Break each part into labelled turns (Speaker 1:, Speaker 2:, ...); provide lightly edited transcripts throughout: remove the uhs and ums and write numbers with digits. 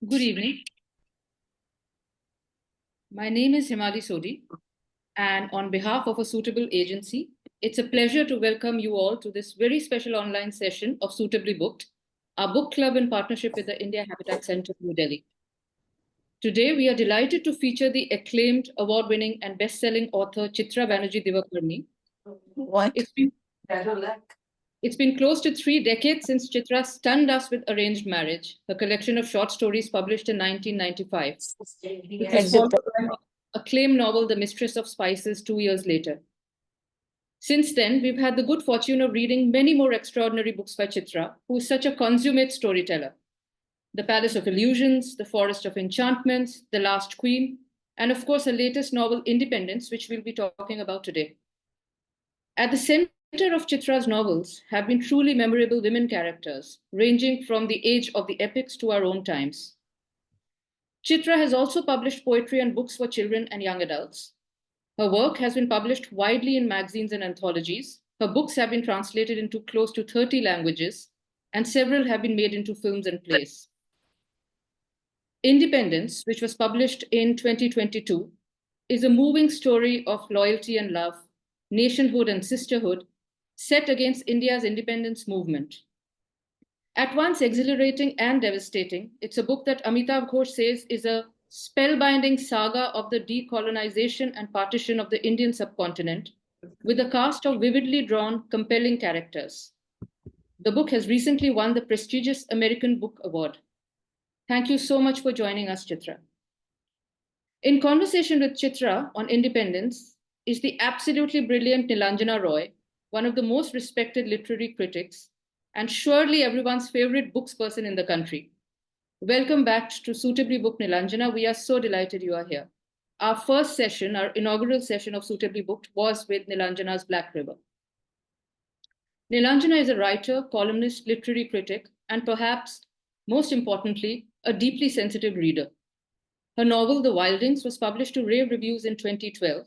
Speaker 1: Good evening. My name is Himali Sodhi, and on behalf of a suitable agency, it's a pleasure to welcome you all to this very special online session of Suitably Booked, our book club in partnership with the India Habitat Center, New Delhi. Today, we are delighted to feature the acclaimed, award-winning, and best-selling author Chitra Banerjee Divakaruni.
Speaker 2: What?
Speaker 1: It's been close to 3 decades since Chitra stunned us with Arranged Marriage, a collection of short stories published in 1995. It was followed by the acclaimed novel The Mistress of Spices 2 years later. Since then, we've had the good fortune of reading many more extraordinary books by Chitra, who is such a consummate storyteller. The Palace of Illusions, The Forest of Enchantments, The Last Queen, and of course, her latest novel, Independence, which we'll be talking about today. At the center of Chitra's novels have been truly memorable women characters, ranging from the age of the epics to our own times. Chitra has also published poetry and books for children and young adults. Her work has been published widely in magazines and anthologies. Her books have been translated into close to 30 languages, and several have been made into films and plays. Independence, which was published in 2022, is a moving story of loyalty and love, nationhood and sisterhood, set against India's independence movement. At once exhilarating and devastating, it's a book that Amitav Ghosh says is a spellbinding saga of the decolonization and partition of the Indian subcontinent, with a cast of vividly drawn, compelling characters. The book has recently won the prestigious American Book Award. Thank you so much for joining us, Chitra. In conversation with Chitra on independence is the absolutely brilliant Nilanjana Roy, one of the most respected literary critics, and surely everyone's favorite books person in the country. Welcome back to Suitably Booked, Nilanjana. We are so delighted you are here. Our first session, our inaugural session of Suitably Booked, was with Nilanjana's Black River. Nilanjana is a writer, columnist, literary critic, and perhaps most importantly, a deeply sensitive reader. Her novel, The Wildings, was published to rave reviews in 2012.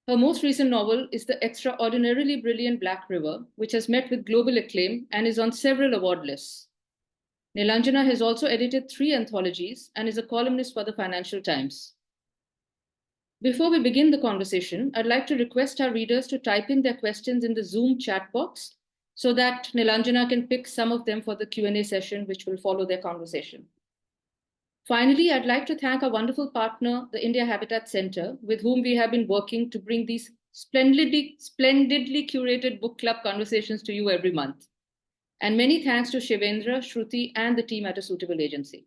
Speaker 1: Her most recent novel is the extraordinarily brilliant Black River, which has met with global acclaim and is on several award lists. Nilanjana has also edited 3 anthologies and is a columnist for the Financial Times. Before we begin the conversation, I'd like to request our readers to type in their questions in the Zoom chat box so that Nilanjana can pick some of them for the Q&A session, which will follow their conversation. Finally, I'd like to thank our wonderful partner, the India Habitat Center, with whom we have been working to bring these splendidly curated book club conversations to you every month. And many thanks to Shivendra, Shruti, and the team at A Suitable Agency.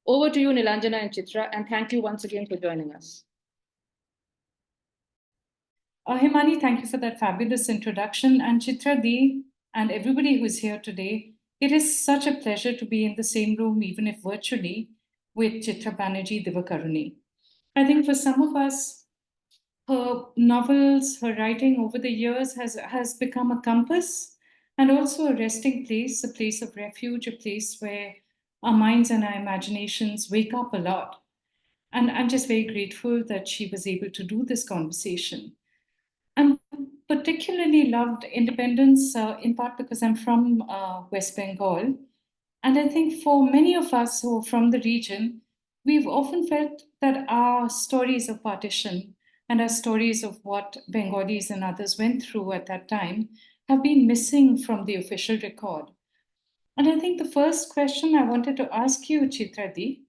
Speaker 1: Over to you, Nilanjana and Chitra, and thank you once again for joining us.
Speaker 2: Himani, thank you for that fabulous introduction. And Chitra Di, and everybody who's here today, it is such a pleasure to be in the same room, even if virtually, with Chitra Banerjee Divakaruni. I think for some of us, her novels, her writing over the years has become a compass and also a resting place, a place of refuge, a place where our minds and our imaginations wake up a lot. And I'm just very grateful that she was able to do this conversation. I'm particularly loved Independence in part because I'm from West Bengal. And I think for many of us who are from the region, we've often felt that our stories of partition and our stories of what Bengalis and others went through at that time have been missing from the official record. And I think the first question I wanted to ask you, Chitradi,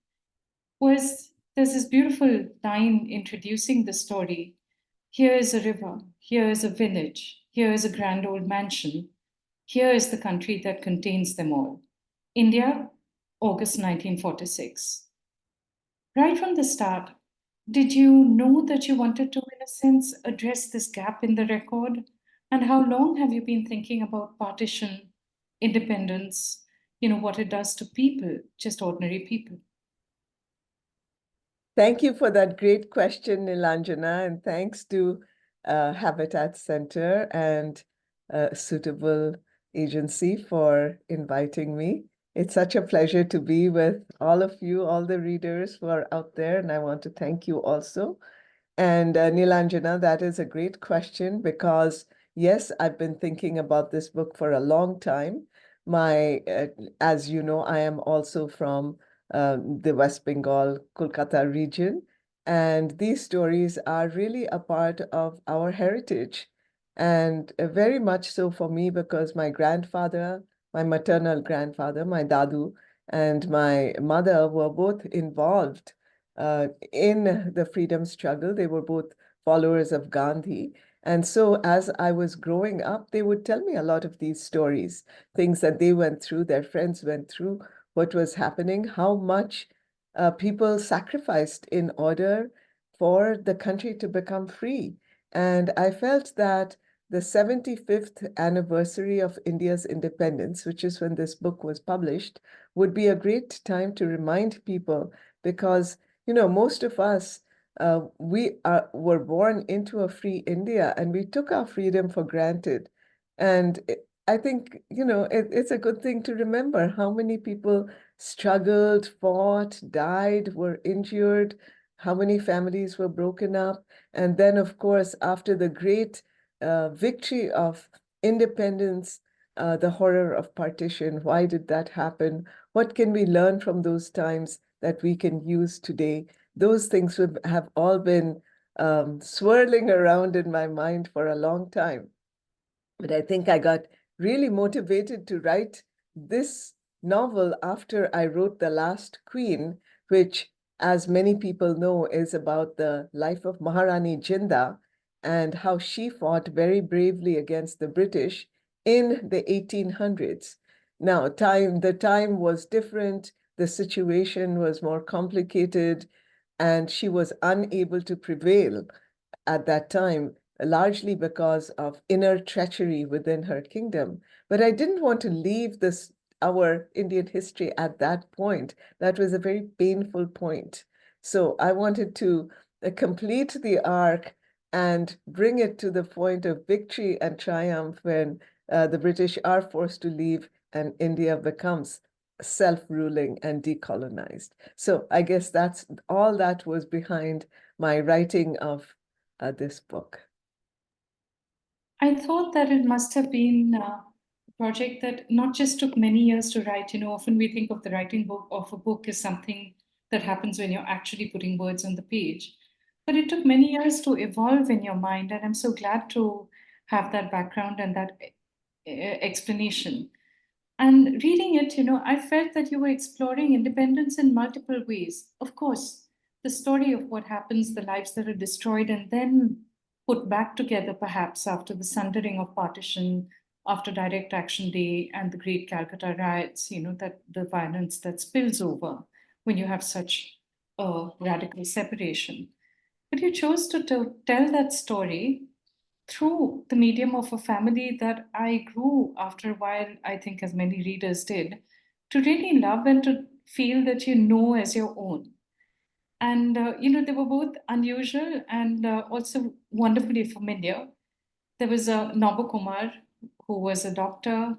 Speaker 2: was there's this beautiful line introducing the story. Here is a river, here is a village, here is a grand old mansion, here is the country that contains them all. India, August 1946. Right from the start, did you know that you wanted to, in a sense, address this gap in the record? And how long have you been thinking about partition, independence, what it does to people, just ordinary people?
Speaker 3: Thank you for that great question, Nilanjana, and thanks to Habitat Center and Suitable Agency for inviting me. It's such a pleasure to be with all of you, all the readers who are out there, and I want to thank you also. And Nilanjana, that is a great question because, yes, I've been thinking about this book for a long time. As you know, I am also from the West Bengal, Kolkata region. And these stories are really a part of our heritage. And very much so for me, because my grandfather, my maternal grandfather, my dadu, and my mother were both involved in the freedom struggle. They were both followers of Gandhi. And so as I was growing up, they would tell me a lot of these stories, things that they went through, their friends went through, what was happening, how much people sacrificed in order for the country to become free. And I felt that the 75th anniversary of India's independence, which is when this book was published, would be a great time to remind people because, you know, most of us, were born into a free India and we took our freedom for granted. And I think, you know, it's a good thing to remember how many people struggled, fought, died, were injured, how many families were broken up. And then, of course, after the great victory of independence, the horror of partition, why did that happen? What can we learn from those times that we can use today? Those things would have all been swirling around in my mind for a long time. But I think I got really motivated to write this novel after I wrote The Last Queen, which, as many people know, is about the life of Maharani Jinda and how she fought very bravely against the British in the 1800s. Now, the time was different, the situation was more complicated, and she was unable to prevail at that time, largely because of inner treachery within her kingdom. But I didn't want to leave our Indian history at that point. That was a very painful point. So I wanted to complete the arc and bring it to the point of victory and triumph when the British are forced to leave and India becomes self-ruling and decolonized. So I guess that's all that was behind my writing of this book.
Speaker 2: I thought that it must have been a project that not just took many years to write. You know, often we think of the writing of a book as something that happens when you're actually putting words on the page. But it took many years to evolve in your mind. And I'm so glad to have that background and that explanation. And reading it, you know, I felt that you were exploring independence in multiple ways. Of course, the story of what happens, the lives that are destroyed and then put back together, perhaps after the sundering of partition, after Direct Action Day and the Great Calcutta riots, you know, that the violence that spills over when you have such a radical separation. But you chose to tell that story through the medium of a family that I grew after a while, I think, as many readers did, to really love and to feel that you know as your own. And, you know, they were both unusual and also wonderfully familiar. There was a Nobu Kumar, who was a doctor,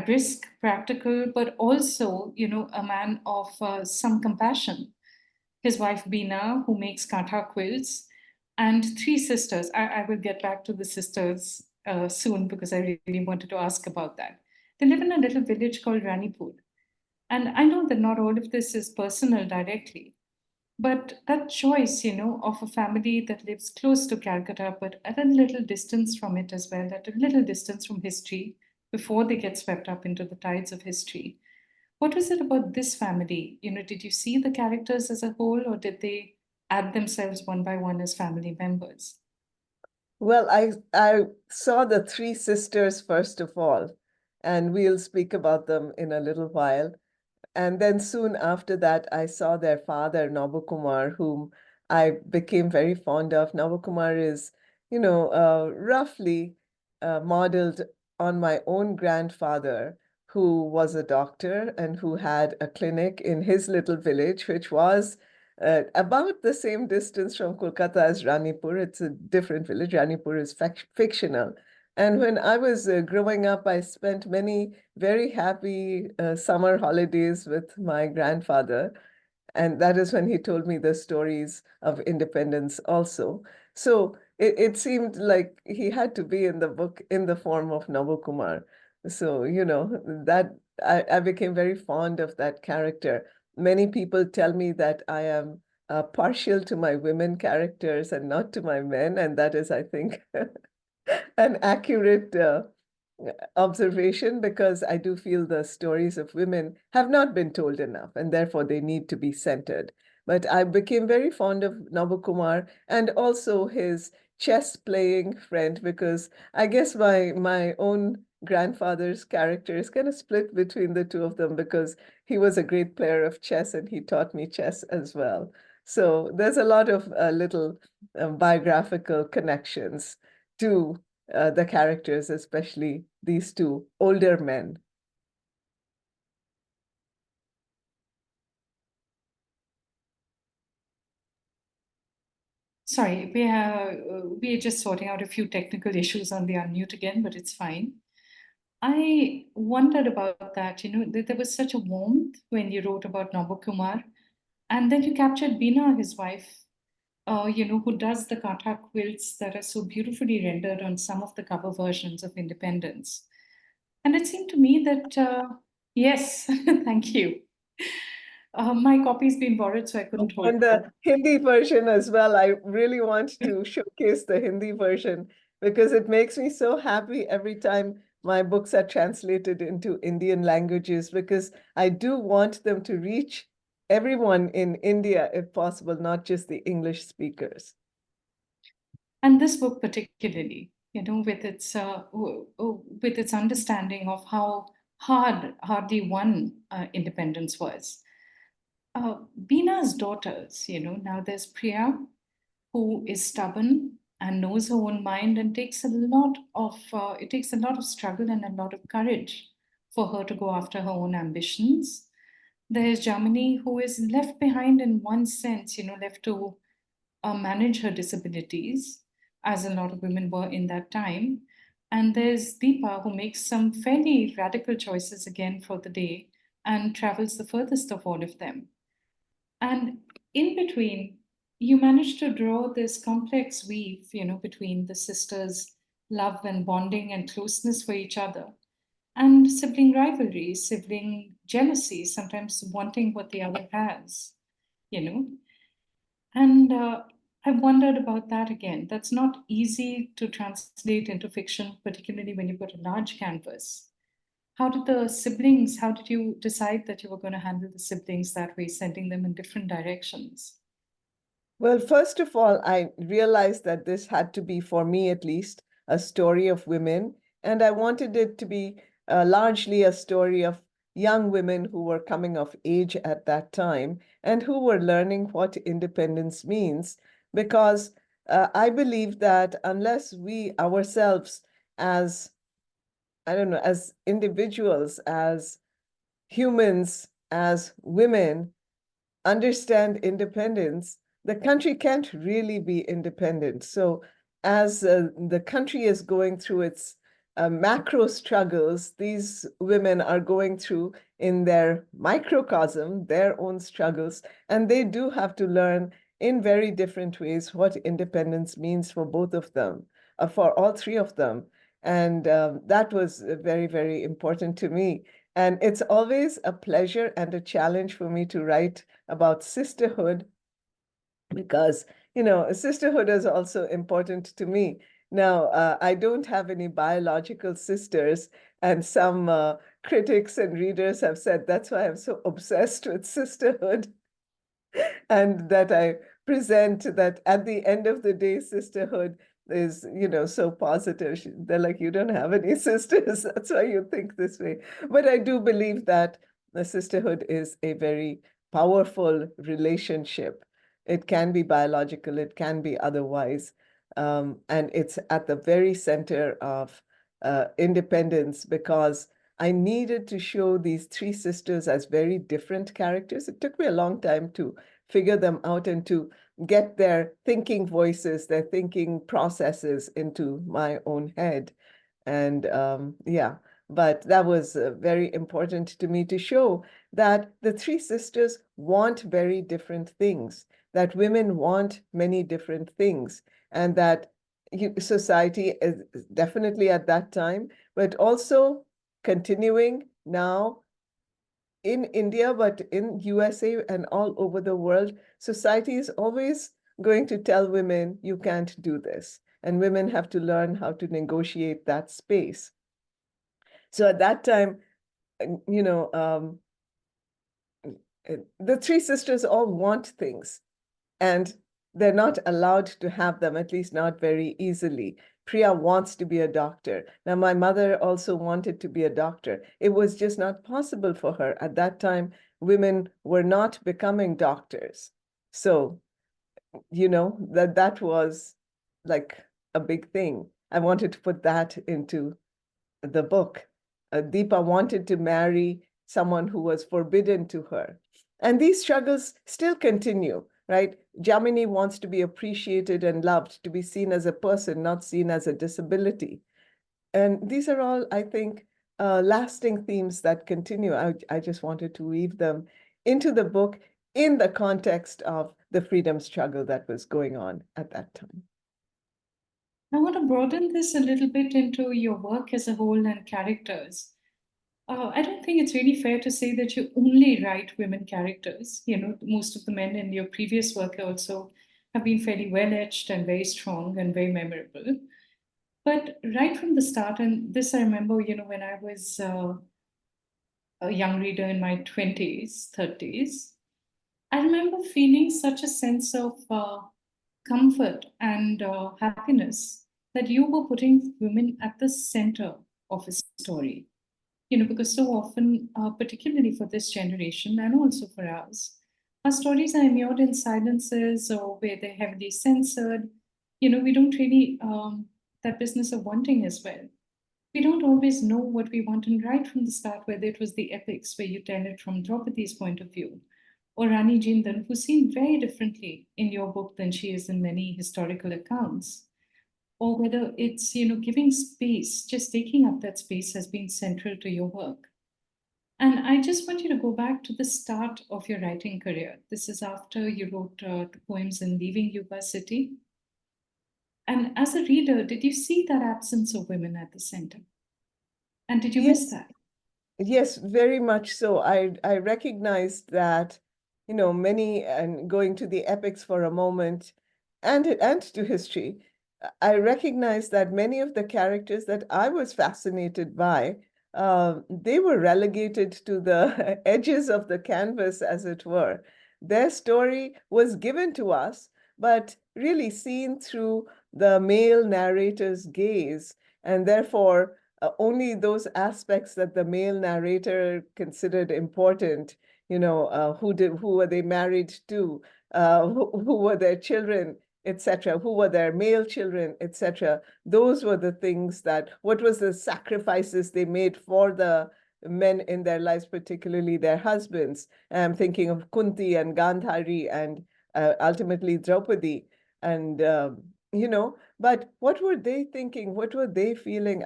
Speaker 2: brisk, practical, but also, you know, a man of some compassion. His wife Beena, who makes kantha quilts, and three sisters. I will get back to the sisters soon because I really wanted to ask about that. They live in a little village called Ranipur. And I know that not all of this is personal directly, but that choice, you know, of a family that lives close to Calcutta, but at a little distance from it as well, at a little distance from history before they get swept up into the tides of history. What was it about this family? You know, did you see the characters as a whole, or did they add themselves one by one as family members?
Speaker 3: Well, I saw the three sisters first of all, and we'll speak about them in a little while. And then soon after that, I saw their father, Nabakumar, whom I became very fond of. Nabakumar is, you know, roughly modeled on my own grandfather, who was a doctor and who had a clinic in his little village, which was about the same distance from Kolkata as Ranipur. It's a different village. Ranipur is fictional. And when I was growing up, I spent many very happy summer holidays with my grandfather. And that is when he told me the stories of independence also. So it seemed like he had to be in the book in the form of Nabakumar. So, that I became very fond of that character. Many people tell me that I am partial to my women characters and not to my men, and that is, I think, an accurate observation, because I do feel the stories of women have not been told enough, and therefore they need to be centered. But I became very fond of Nabakumar and also his chess playing friend, because I guess my own grandfather's character is kind of split between the two of them, because he was a great player of chess and he taught me chess as well. So there's a lot of little biographical connections to the characters, especially these two older men.
Speaker 2: Sorry, we're just sorting out a few technical issues on the unmute again, but it's fine. I wondered about that. There was such a warmth when you wrote about Nabakumar, and then you captured Bina, his wife, who does the kata quilts that are so beautifully rendered on some of the cover versions of Independence. And it seemed to me that, yes, thank you. My copy's been borrowed, so I couldn't hold
Speaker 3: And the Hindi version as well. I really want to showcase the Hindi version because it makes me so happy every time my books are translated into Indian languages, because I do want them to reach everyone in India, if possible, not just the English speakers.
Speaker 2: And this book particularly, with its understanding of how hardly won independence was. Bina's daughters, now there's Priya, who is stubborn and knows her own mind, and it takes a lot of struggle and a lot of courage for her to go after her own ambitions. There's Jamini, who is left behind in one sense, left to manage her disabilities, as a lot of women were in that time. And there's Deepa, who makes some fairly radical choices again for the day and travels the furthest of all of them. And in between, you manage to draw this complex weave, between the sisters' love and bonding and closeness for each other, and sibling rivalry, sibling jealousy, sometimes wanting what the other has, you know. And I wondered about that again. That's not easy to translate into fiction, particularly when you've got a large canvas. How did you decide that you were going to handle the siblings that way, sending them in different directions?
Speaker 3: Well, first of all, I realized that this had to be, for me at least, a story of women. And I wanted it to be largely a story of young women who were coming of age at that time and who were learning what independence means. Because I believe that unless we ourselves, as, I don't know, as individuals, as humans, as women, understand independence, the country can't really be independent. So as the country is going through its macro struggles, these women are going through in their microcosm, their own struggles, and they do have to learn in very different ways what independence means for both of them, for all three of them. And that was very, very important to me. And it's always a pleasure and a challenge for me to write about sisterhood, because, sisterhood is also important to me. Now, I don't have any biological sisters, and some critics and readers have said that's why I'm so obsessed with sisterhood. And that I present that at the end of the day, sisterhood is, so positive. They're like, you don't have any sisters. That's why you think this way. But I do believe that the sisterhood is a very powerful relationship. It can be biological, it can be otherwise. And it's at the very center of independence, because I needed to show these three sisters as very different characters. It took me a long time to figure them out and to get their thinking voices, their thinking processes into my own head. And yeah, but that was very important to me to show that the three sisters want very different things, that women want many different things, and that society is definitely at that time, but also continuing now in India, but in USA and all over the world. Society is always going to tell women, you can't do this. And women have to learn how to negotiate that space. So at that time, you know, the three sisters all want things, and they're not allowed to have them, at least not very easily. Priya wants to be a doctor. Now, my mother also wanted to be a doctor. It was just not possible for her. At that time, women were not becoming doctors. So, you know, that was like a big thing. I wanted to put that into the book. Deepa wanted to marry someone who was forbidden to her. And these struggles still continue, right? Jamini wants to be appreciated and loved, to be seen as a person, not seen as a disability. And these are all, I think, lasting themes that continue. I just wanted to weave them into the book in the context of the freedom struggle that was going on at that time.
Speaker 2: I want to broaden this a little bit into your work as a whole and characters. I don't think it's really fair to say that you only write women characters. You know, most of the men in your previous work also have been fairly well etched and very strong and very memorable. But right from the start, and this I remember, you know, when I was a young reader in my 20s, 30s, I remember feeling such a sense of comfort and happiness that you were putting women at the center of a story. You know, because so often, particularly for this generation and also for us, our stories are immured in silences or where they're heavily censored. You know, we don't really, that business of wanting as well. We don't always know what we want, and right from the start, whether it was the epics where you tell it from Draupadi's point of view, or Rani Jindan, who's seen very differently in your book than she is in many historical accounts, or whether it's, you know, giving space, just taking up that space has been central to your work. And I just want you to go back to the start of your writing career. This is after you wrote the poems in Leaving Yuba City. And as a reader, did you see that absence of women at the center? And did you miss that?
Speaker 3: Yes, very much so. I recognized that, you know, many, and going to the epics for a moment, and to history, I recognized that many of the characters that I was fascinated by, they were relegated to the edges of the canvas, as it were. Their story was given to us, but really seen through the male narrator's gaze, and therefore only those aspects that the male narrator considered important, you know, who were they married to, who were their children, etc., who were their male children, etc. Those were the things that, what was the sacrifices they made for the men in their lives, particularly their husbands. I'm thinking of Kunti and Gandhari and ultimately Draupadi. And you know, but what were they thinking? What were they feeling?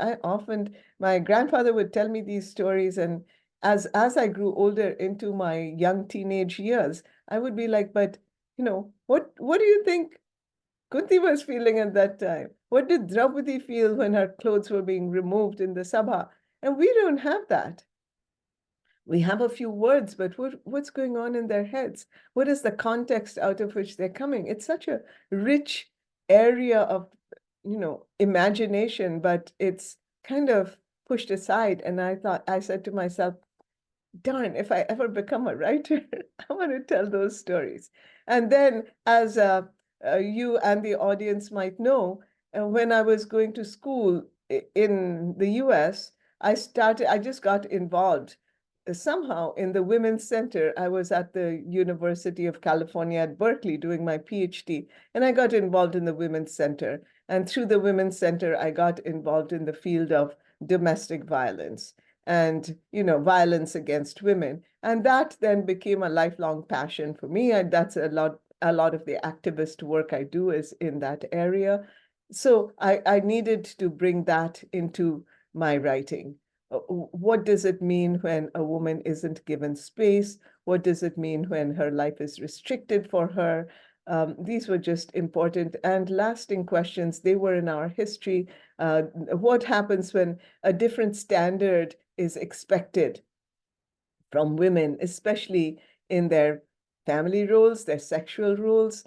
Speaker 3: My grandfather would tell me these stories, and as I grew older into my young teenage years, I would be like, but you know, what do you think Kunti was feeling at that time? What did Draupadi feel when her clothes were being removed in the sabha? And we don't have that. We have a few words, but what's going on in their heads? What is the context out of which they're coming? It's such a rich area of, you know, imagination, but it's kind of pushed aside. And I said to myself, darn, if I ever become a writer, I want to tell those stories. And then, as you and the audience might know, when I was going to school in the US, I just got involved somehow in the Women's Center. I was at the University of California at Berkeley doing my PhD, and I got involved in the Women's Center. And through the Women's Center, I got involved in the field of domestic violence and, you know, violence against women. And that then became a lifelong passion for me. And that's a lot of the activist work I do is in that area. So I needed to bring that into my writing. What does it mean when a woman isn't given space? What does it mean when her life is restricted for her? These were just important and lasting questions. They were in our history. What happens when a different standard is expected from women, especially in their family roles, their sexual roles.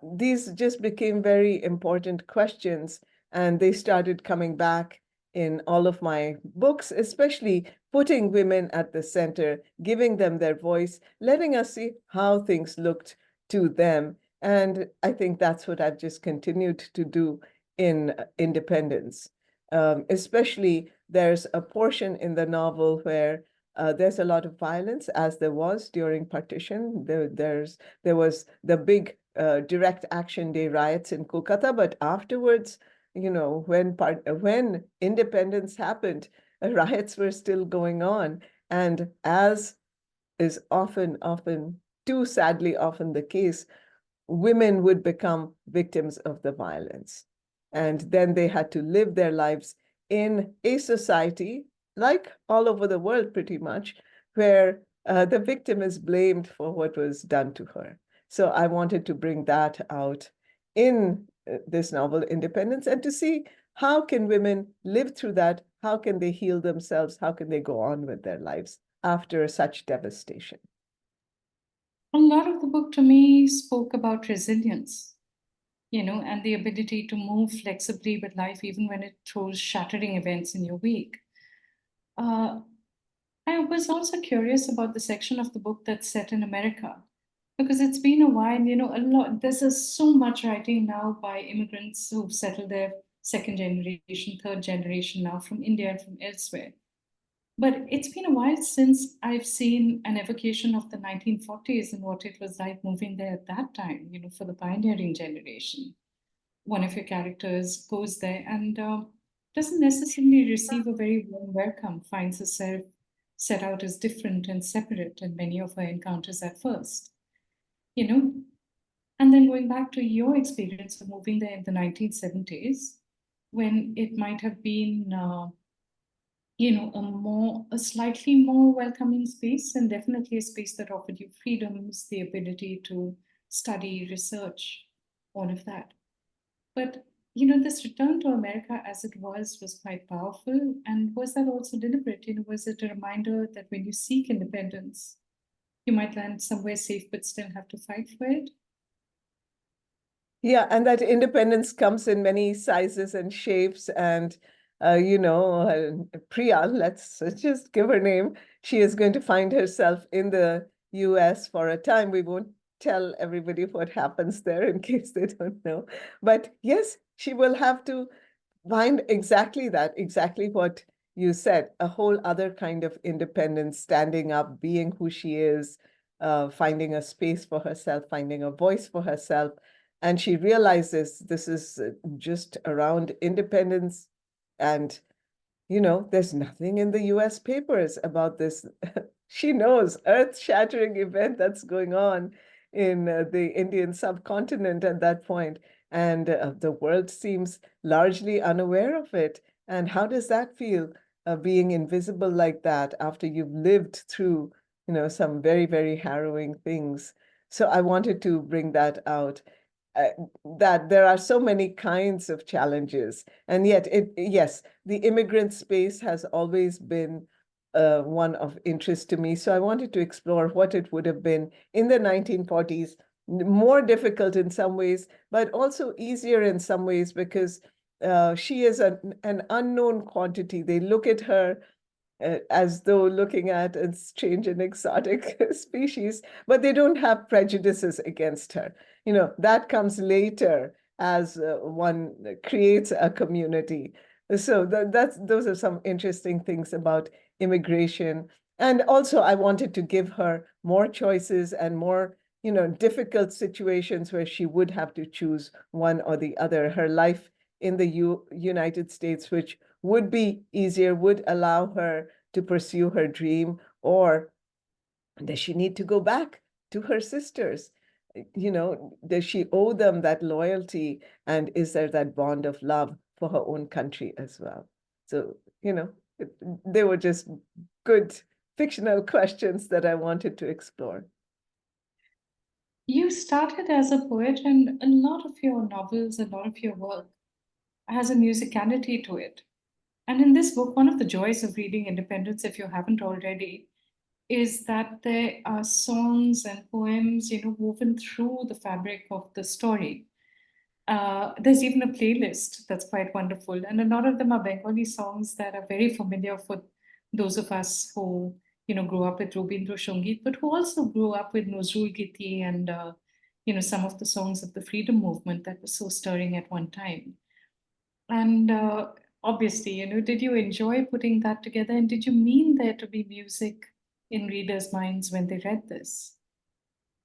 Speaker 3: These just became very important questions, and they started coming back in all of my books, especially putting women at the center, giving them their voice, letting us see how things looked to them. And I think that's what I've just continued to do in Independence. Especially, there's a portion in the novel where there's a lot of violence, as there was during partition. There was the big direct action day riots in Kolkata, but afterwards, when independence happened, riots were still going on, and as is often too sadly often the case, women would become victims of the violence, and then they had to live their lives in a society, like all over the world pretty much, where the victim is blamed for what was done to her. So I wanted to bring that out in this novel, Independence, and to see how can women live through that, how can they heal themselves, how can they go on with their lives after such devastation.
Speaker 2: A lot of the book to me spoke about resilience, and the ability to move flexibly with life even when it throws shattering events in your wake. I was also curious about the section of the book that's set in America, because it's been a while, there's so much writing now by immigrants who've settled there, second generation, third generation now, from India and from elsewhere. But it's been a while since I've seen an evocation of the 1940s and what it was like moving there at that time, for the pioneering generation. One of your characters goes there and doesn't necessarily receive a very warm welcome, finds herself set out as different and separate in many of her encounters at first. And then going back to your experience of moving there in the 1970s, when it might have been a slightly more welcoming space, and definitely a space that offered you freedoms, the ability to study, research, all of that. But this return to America as it was quite powerful. And was that also deliberate? Was it a reminder that when you seek independence, you might land somewhere safe but still have to fight for it?
Speaker 3: Yeah, and that independence comes in many sizes and shapes. And, Priya, let's just give her name. She is going to find herself in the US for a time. We won't tell everybody what happens there in case they don't know. But yes, she will have to find exactly that, exactly what you said, a whole other kind of independence, standing up, being who she is, finding a space for herself, finding a voice for herself. And she realizes this is just around independence. And, there's nothing in the US papers about this. She knows earth-shattering event that's going on in the Indian subcontinent at that point. And the world seems largely unaware of it. And how does that feel, being invisible like that after you've lived through, some very, very harrowing things? So I wanted to bring that out. That there are so many kinds of challenges, and yet yes, the immigrant space has always been one of interest to me. So I wanted to explore what it would have been in the 1940s, more difficult in some ways, but also easier in some ways, because she is an unknown quantity. They look at her as though looking at a strange and exotic species, but they don't have prejudices against her. That comes later as one creates a community. So those are some interesting things about immigration. And also, I wanted to give her more choices and more, difficult situations where she would have to choose one or the other. Her life in the United States, which would be easier, would allow her to pursue her dream, or does she need to go back to her sisters? Does she owe them that loyalty? And is there that bond of love for her own country as well? So, they were just good fictional questions that I wanted to explore.
Speaker 2: You started as a poet, and a lot of your novels, a lot of your work has a musicality to it. And in this book, one of the joys of reading Independence, if you haven't already, is that there are songs and poems, woven through the fabric of the story. There's even a playlist that's quite wonderful, and a lot of them are Bengali songs that are very familiar for those of us who, grew up with Robindra Sangeet, but who also grew up with Nazrul Giti and, some of the songs of the freedom movement that was so stirring at one time. And obviously, did you enjoy putting that together? And did you mean there to be music in readers' minds when they read this?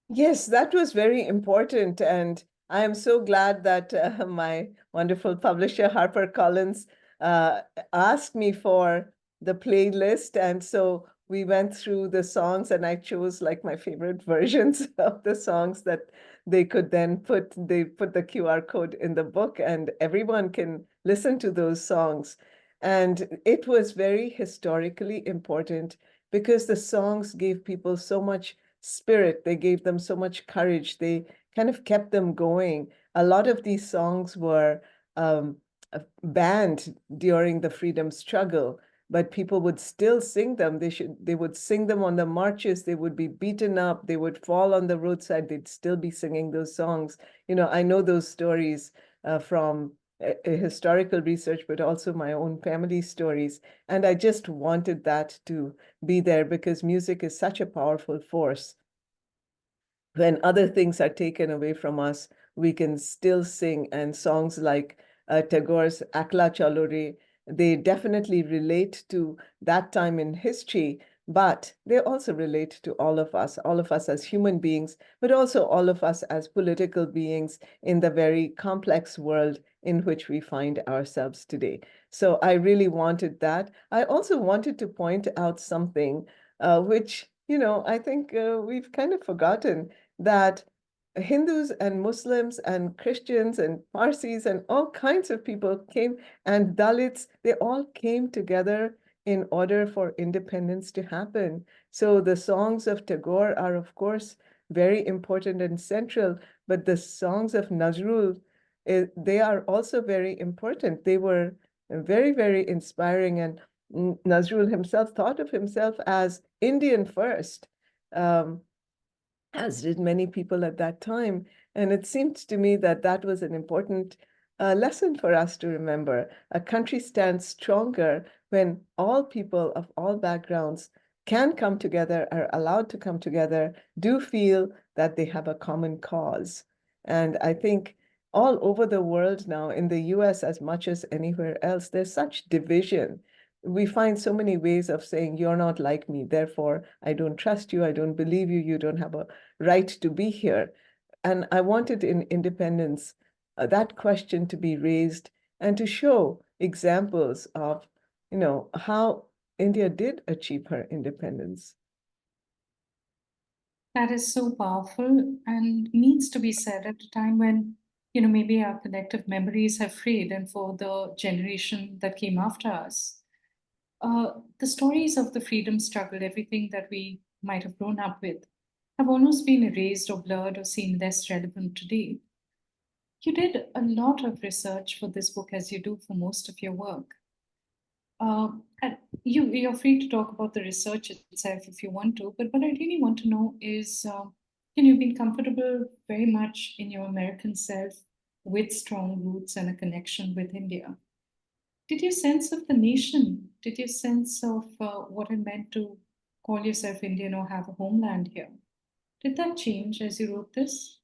Speaker 3: Yes, that was very important. And I am so glad that my wonderful publisher, HarperCollins, uh, asked me for the playlist. And so we went through the songs and I chose like my favorite versions of the songs that they could then put the QR code in the book and everyone can listen to those songs. And it was very historically important because the songs gave people so much spirit. They gave them so much courage. They kind of kept them going. A lot of these songs were banned during the freedom struggle, but people would still sing them. They would sing them on the marches. They would be beaten up. They would fall on the roadside. They'd still be singing those songs. I know those stories from historical research, but also my own family stories. And I just wanted that to be there because music is such a powerful force. When other things are taken away from us, we can still sing. And songs like Tagore's Akla Chalo Re, they definitely relate to that time in history, but they also relate to all of us as human beings, but also all of us as political beings in the very complex world in which we find ourselves today. So I really wanted that. I also wanted to point out something which, I think we've kind of forgotten, that Hindus and Muslims and Christians and Parsis and all kinds of people came, and Dalits, they all came together in order for independence to happen. So the songs of Tagore are, of course, very important and central, but the songs of Nazrul, they are also very important. They were very, very inspiring, and Nazrul himself thought of himself as Indian first. As did many people at that time. And it seemed to me that that was an important lesson for us to remember. A country stands stronger when all people of all backgrounds can come together, are allowed to come together, do feel that they have a common cause. And I think all over the world now, in the US as much as anywhere else, there's such division. We find so many ways of saying, you're not like me, therefore I don't trust you, I don't believe you, you don't have a right to be here. And I wanted in Independence that question to be raised and to show examples of, how India did achieve her independence.
Speaker 2: That is so powerful and needs to be said at a time when, maybe our collective memories have frayed, and for the generation that came after us. The stories of the freedom struggle, everything that we might have grown up with, have almost been erased or blurred or seem less relevant today. You did a lot of research for this book, as you do for most of your work. And you're free to talk about the research itself if you want to, but what I really want to know is, you've been comfortable very much in your American self with strong roots and a connection with India. Did you sense of the nation? Did you sense of what it meant to call yourself Indian or have a homeland here? Did that change as you wrote this?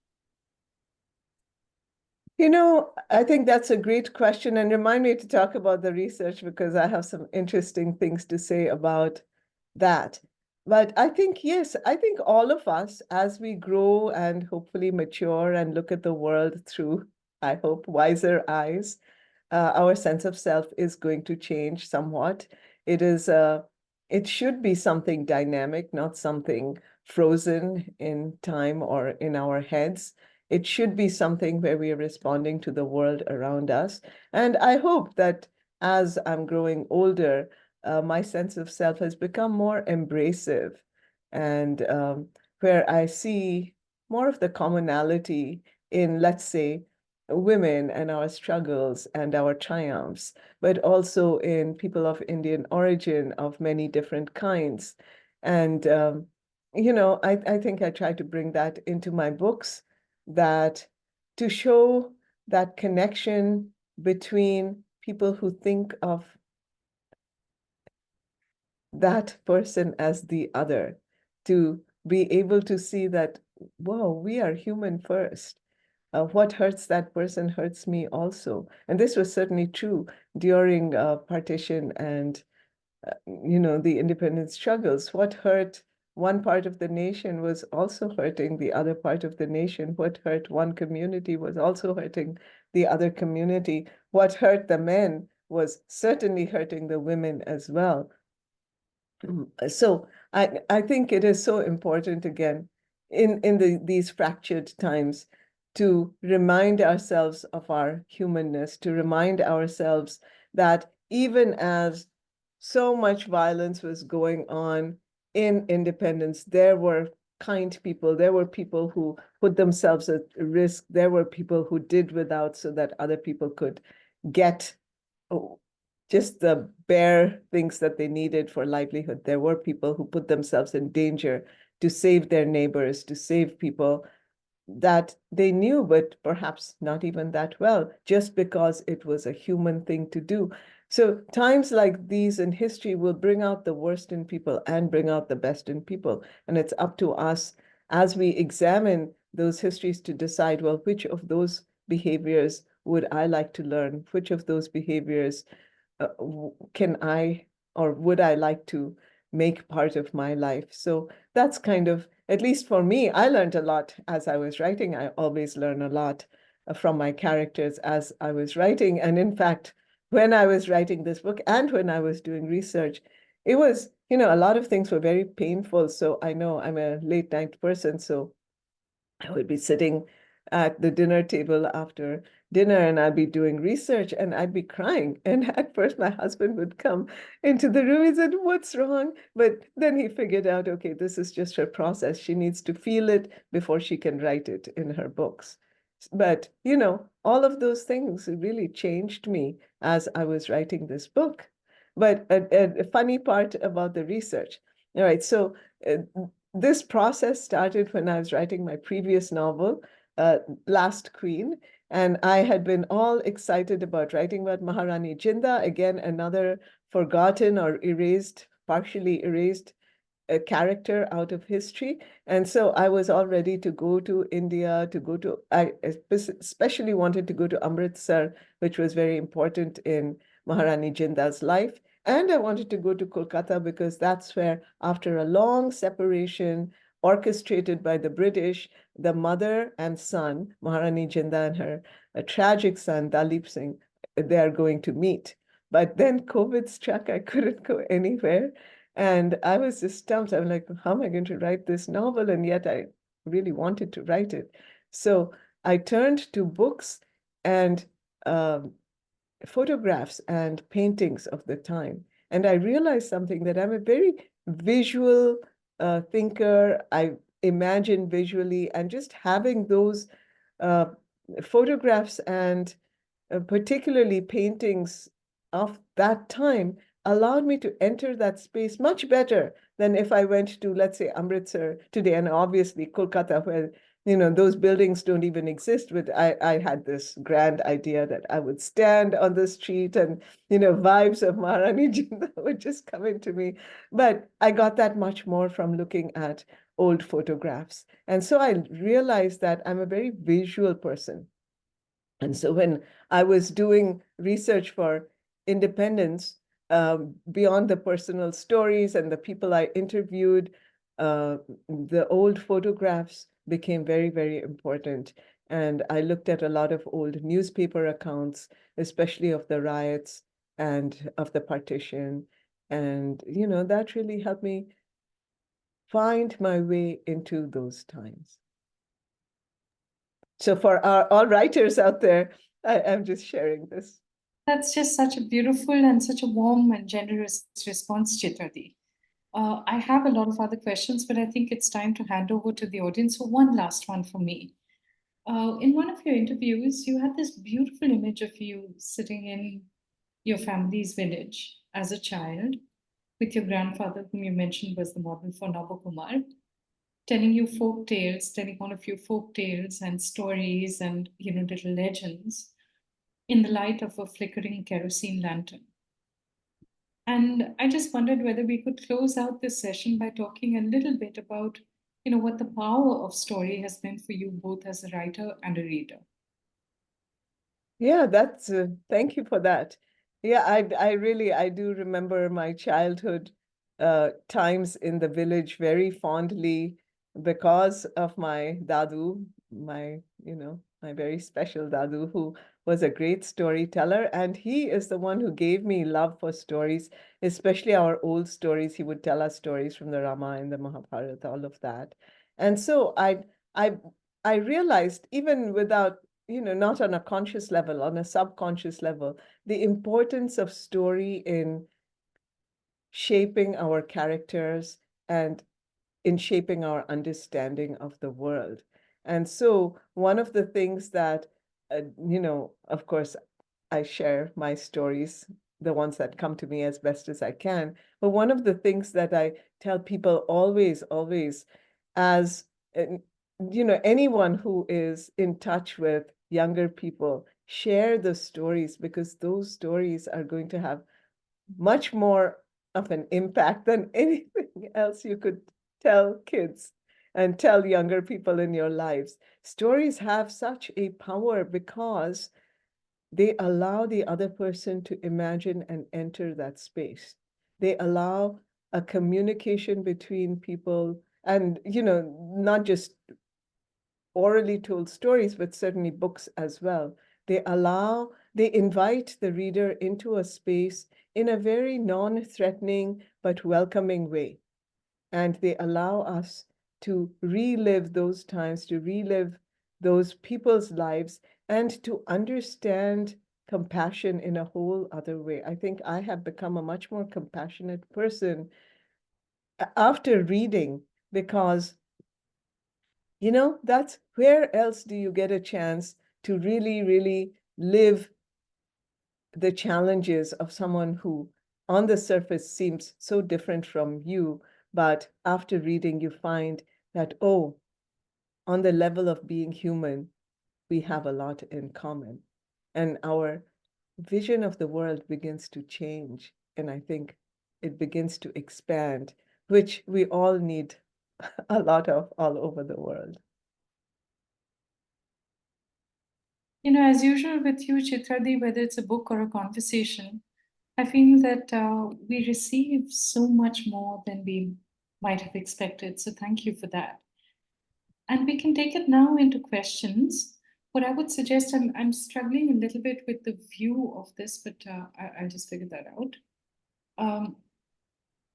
Speaker 3: I think that's a great question, and remind me to talk about the research because I have some interesting things to say about that. But I think, yes, I think all of us, as we grow and hopefully mature and look at the world through, I hope, wiser eyes, our sense of self is going to change somewhat. It should be something dynamic, not something frozen in time or in our heads. It should be something where we are responding to the world around us. And I hope that as I'm growing older, my sense of self has become more embracive and where I see more of the commonality in, let's say, women and our struggles and our triumphs, but also in people of Indian origin of many different kinds. And, I think I try to bring that into my books, that to show that connection between people who think of that person as the other, to be able to see that, whoa, we are human first. What hurts that person hurts me also. And this was certainly true during partition and, the independence struggles. What hurt one part of the nation was also hurting the other part of the nation. What hurt one community was also hurting the other community. What hurt the men was certainly hurting the women as well. So I think it is so important, again, in these fractured times, to remind ourselves of our humanness, to remind ourselves that even as so much violence was going on in independence, there were kind people, there were people who put themselves at risk, there were people who did without so that other people could get just the bare things that they needed for livelihood. There were people who put themselves in danger to save their neighbors, to save people that they knew, but perhaps not even that well, just because it was a human thing to do. So times like these in history will bring out the worst in people and bring out the best in people. And it's up to us as we examine those histories to decide, well, which of those behaviors would I like to learn? Which of those behaviors can I, or would I like to make part of my life? So that's kind of, at least for me, I learned a lot as I was writing. I always learn a lot from my characters as I was writing. And in fact, when I was writing this book and when I was doing research, it was, a lot of things were very painful. So I know I'm a late night person, so I would be sitting at the dinner table after dinner and I'd be doing research and I'd be crying. And at first my husband would come into the room. He said, "What's wrong?" But then he figured out, okay, this is just her process. She needs to feel it before she can write it in her books. But, all of those things really changed me as I was writing this book. But a funny part about the research. All right, so this process started when I was writing my previous novel, Last Queen, and I had been all excited about writing about Maharani Jinda, again, another forgotten or erased, partially erased a character out of history. And so I was all ready to go to India, I especially wanted to go to Amritsar, which was very important in Maharani Jinda's life. And I wanted to go to Kolkata because that's where, after a long separation orchestrated by the British, the mother and son, Maharani Jinda and her a tragic son, Dalip Singh, they are going to meet. But then COVID struck, I couldn't go anywhere. And I was just stumped. I'm like, how am I going to write this novel? And yet I really wanted to write it. So I turned to books and photographs and paintings of the time. And I realized something, that I'm a very visual thinker. I imagine visually, and just having those photographs and particularly paintings of that time allowed me to enter that space much better than if I went to, let's say, Amritsar today, and obviously Kolkata, where those buildings don't even exist. But I had this grand idea that I would stand on the street and vibes of Maharani Jinda would just come into me. But I got that much more from looking at old photographs. And so I realized that I'm a very visual person. And so when I was doing research for independence, beyond the personal stories and the people I interviewed, the old photographs became very, very important. And I looked at a lot of old newspaper accounts, especially of the riots and of the partition. And, that really helped me find my way into those times. So for all writers out there, I'm just sharing this.
Speaker 2: That's just such a beautiful and such a warm and generous response, Chitradi. I have a lot of other questions, but I think it's time to hand over to the audience. So one last one for me. In one of your interviews, you had this beautiful image of you sitting in your family's village as a child with your grandfather, whom you mentioned was the model for Navakumar, telling you folk tales, telling all of you folk tales and stories and little legends in the light of a flickering kerosene lantern. And I just wondered whether we could close out this session by talking a little bit about what the power of story has been for you both as a writer and a reader.
Speaker 3: Yeah, that's thank you for that. Yeah, I do remember my childhood times in the village very fondly because of my dadu, my very special dadu, who was a great storyteller, and he is the one who gave me love for stories, especially our old stories. He would tell us stories from the Ramayana, the Mahabharata, all of that. And so I I realized, even without not on a conscious level, on a subconscious level, the importance of story in shaping our characters and in shaping our understanding of the world. And so one of the things that, of course, I share my stories, the ones that come to me as best as I can. But one of the things that I tell people always, always, as anyone who is in touch with younger people, share the stories, because those stories are going to have much more of an impact than anything else you could tell kids and tell younger people in your lives. Stories have such a power because they allow the other person to imagine and enter that space. They allow a communication between people, and not just orally told stories, but certainly books as well. They invite the reader into a space in a very non-threatening but welcoming way. And they allow us to relive those times, to relive those people's lives, and to understand compassion in a whole other way. I think I have become a much more compassionate person after reading, because that's where else do you get a chance to really, really live the challenges of someone who on the surface seems so different from you, but after reading you find that, oh, on the level of being human, we have a lot in common. And our vision of the world begins to change. And I think it begins to expand, which we all need a lot of all over the world.
Speaker 2: As usual with you, Chitradi, whether it's a book or a conversation, I feel that we receive so much more than we might have expected. So thank you for that. And we can take it now into questions. What I would suggest, I'm struggling a little bit with the view of this, but I'll just figure that out.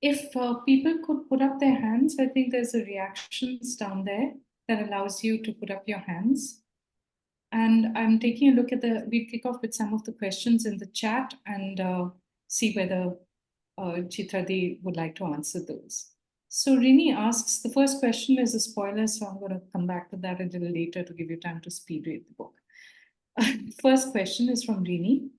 Speaker 2: If people could put up their hands, I think there's a reactions down there that allows you to put up your hands. And I'm taking a look at we'll kick off with some of the questions in the chat and see whether Chitradi would like to answer those. So Rini asks, the first question is a spoiler, so I'm going to come back to that a little later to give you time to speed read the book. First question is from Rini.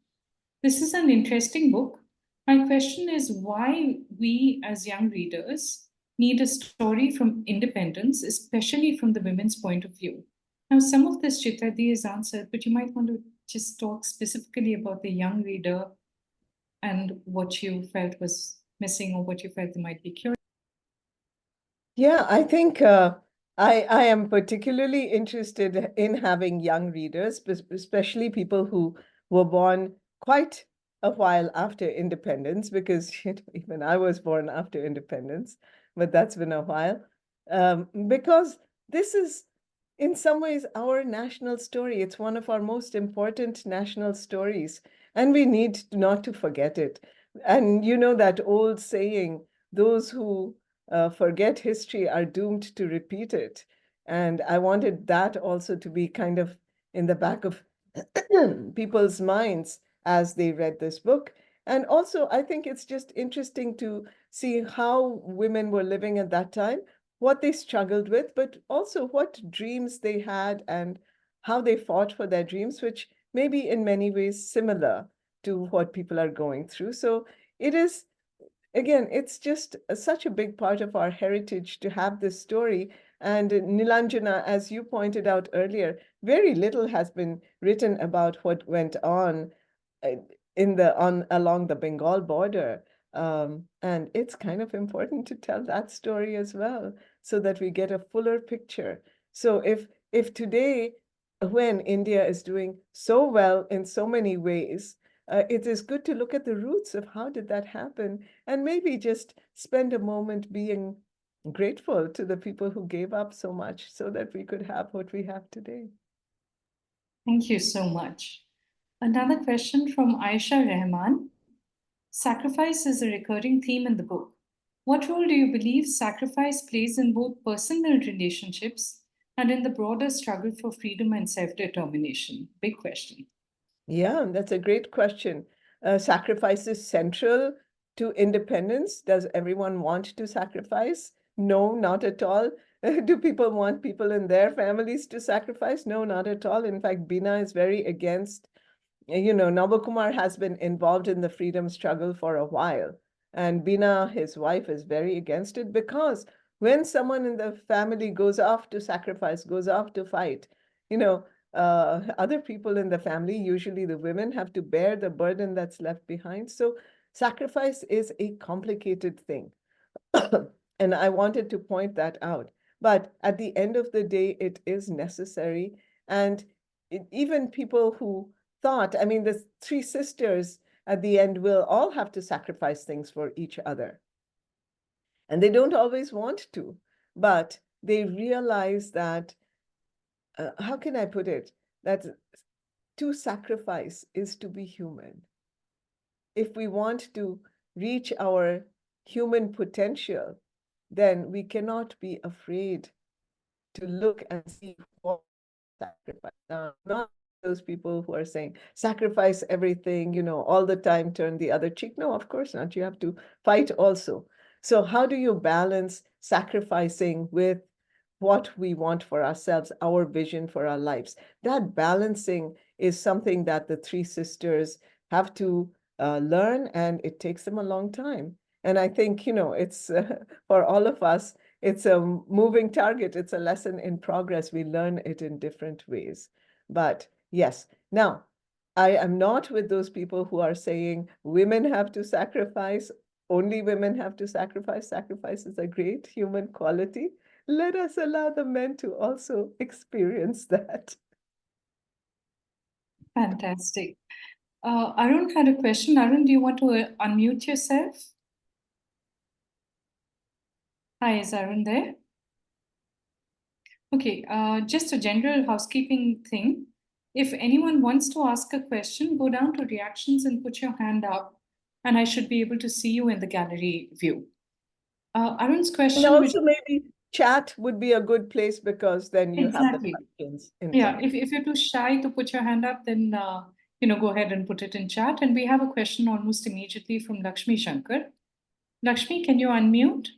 Speaker 2: This is an interesting book. My question is why we as young readers need a story from independence, especially from the women's point of view. Now, some of this Chitradi is answered, but you might want to just talk specifically about the young reader and what you felt was missing or what you felt they might be curious.
Speaker 3: Yeah, I think I am particularly interested in having young readers, especially people who were born quite a while after independence, because even I was born after independence, but that's been a while. Because this is, in some ways, our national story. It's one of our most important national stories, and we need not to forget it. And that old saying, those who forget history are doomed to repeat it. And I wanted that also to be kind of in the back of people's minds as they read this book. And also, I think it's just interesting to see how women were living at that time, what they struggled with, but also what dreams they had and how they fought for their dreams, which may be in many ways similar to what people are going through. So it is, again, it's just such a big part of our heritage to have this story. And Nilanjana, as you pointed out earlier, very little has been written about what went on along the Bengal border. And it's kind of important to tell that story as well, so that we get a fuller picture. So if today, when India is doing so well in so many ways, it is good to look at the roots of how did that happen, and maybe just spend a moment being grateful to the people who gave up so much so that we could have what we have today.
Speaker 2: Thank you so much. Another question from Aisha Rahman. Sacrifice is a recurring theme in the book. What role do you believe sacrifice plays in both personal relationships and in the broader struggle for freedom and self-determination? Big question.
Speaker 3: Yeah, that's a great question. Sacrifice is central to independence. Does everyone want to sacrifice? No, not at all. Do people want people in their families to sacrifice? No, not at all. In fact, Bina is very against, Navakumar has been involved in the freedom struggle for a while. And Bina, his wife, is very against it, because when someone in the family goes off to sacrifice, goes off to fight, other people in the family, usually the women, have to bear the burden that's left behind. So sacrifice is a complicated thing. And I wanted to point that out. But at the end of the day, it is necessary. And even people who thought, I mean, the three sisters at the end will all have to sacrifice things for each other. And they don't always want to, but they realize that, how can I put it? That to sacrifice is to be human. If we want to reach our human potential, then we cannot be afraid to look and see what sacrifice. Now, not those people who are saying sacrifice everything, all the time, turn the other cheek. No, of course not. You have to fight also. So how do you balance sacrificing with what we want for ourselves, our vision for our lives? That balancing is something that the three sisters have to learn, and it takes them a long time. And I think, it's for all of us, it's a moving target. It's a lesson in progress. We learn it in different ways. But yes, now, I am not with those people who are saying women have to sacrifice, only women have to sacrifice. Sacrifice is a great human quality. Let us allow the men to also experience that.
Speaker 2: Fantastic. Arun had a question. Arun, do you want to unmute yourself? Hi, is Arun there? Okay, just a general housekeeping thing. If anyone wants to ask a question, go down to reactions and put your hand up, and I should be able to see you in the gallery view. Arun's question.
Speaker 3: And also maybe chat would be a good place, because then you
Speaker 2: Exactly.
Speaker 3: have the questions in
Speaker 2: Yeah,
Speaker 3: front.
Speaker 2: if you're too shy to put your hand up, then go ahead and put it in chat. And we have a question almost immediately from Lakshmi Shankar. Lakshmi, can you unmute?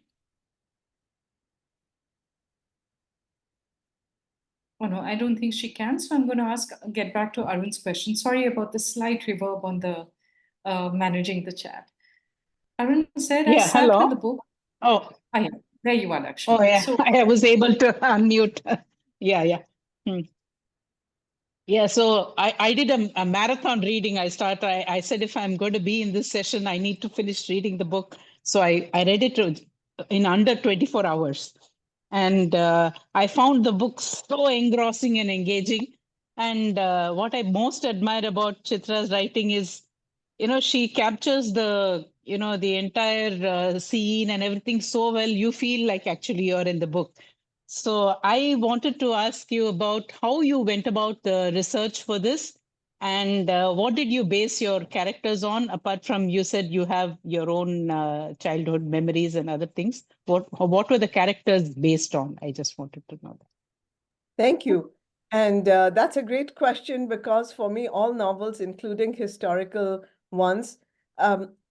Speaker 2: Oh no, I don't think she can. So I'm going to get back to Arun's question. Sorry about the slight reverb on the managing the chat. Arun said, I sat
Speaker 4: hello.
Speaker 2: with the book.
Speaker 4: Oh,
Speaker 2: yeah, there you are, Lakshmi.
Speaker 4: oh yeah,
Speaker 2: So
Speaker 4: I was able to unmute. Yeah. Yeah, so I did a marathon reading. I said, if I'm going to be in this session, I need to finish reading the book. So I read it in under 24 hours. And I found the book so engrossing and engaging. And what I most admire about Chitra's writing is, she captures the entire scene and everything so well. You feel like actually you're in the book. So I wanted to ask you about how you went about the research for this, and what did you base your characters on, apart from, you said you have your own childhood memories and other things. What were the characters based on? I just wanted to know that.
Speaker 3: Thank you. And that's a great question, because for me, all novels, including historical ones,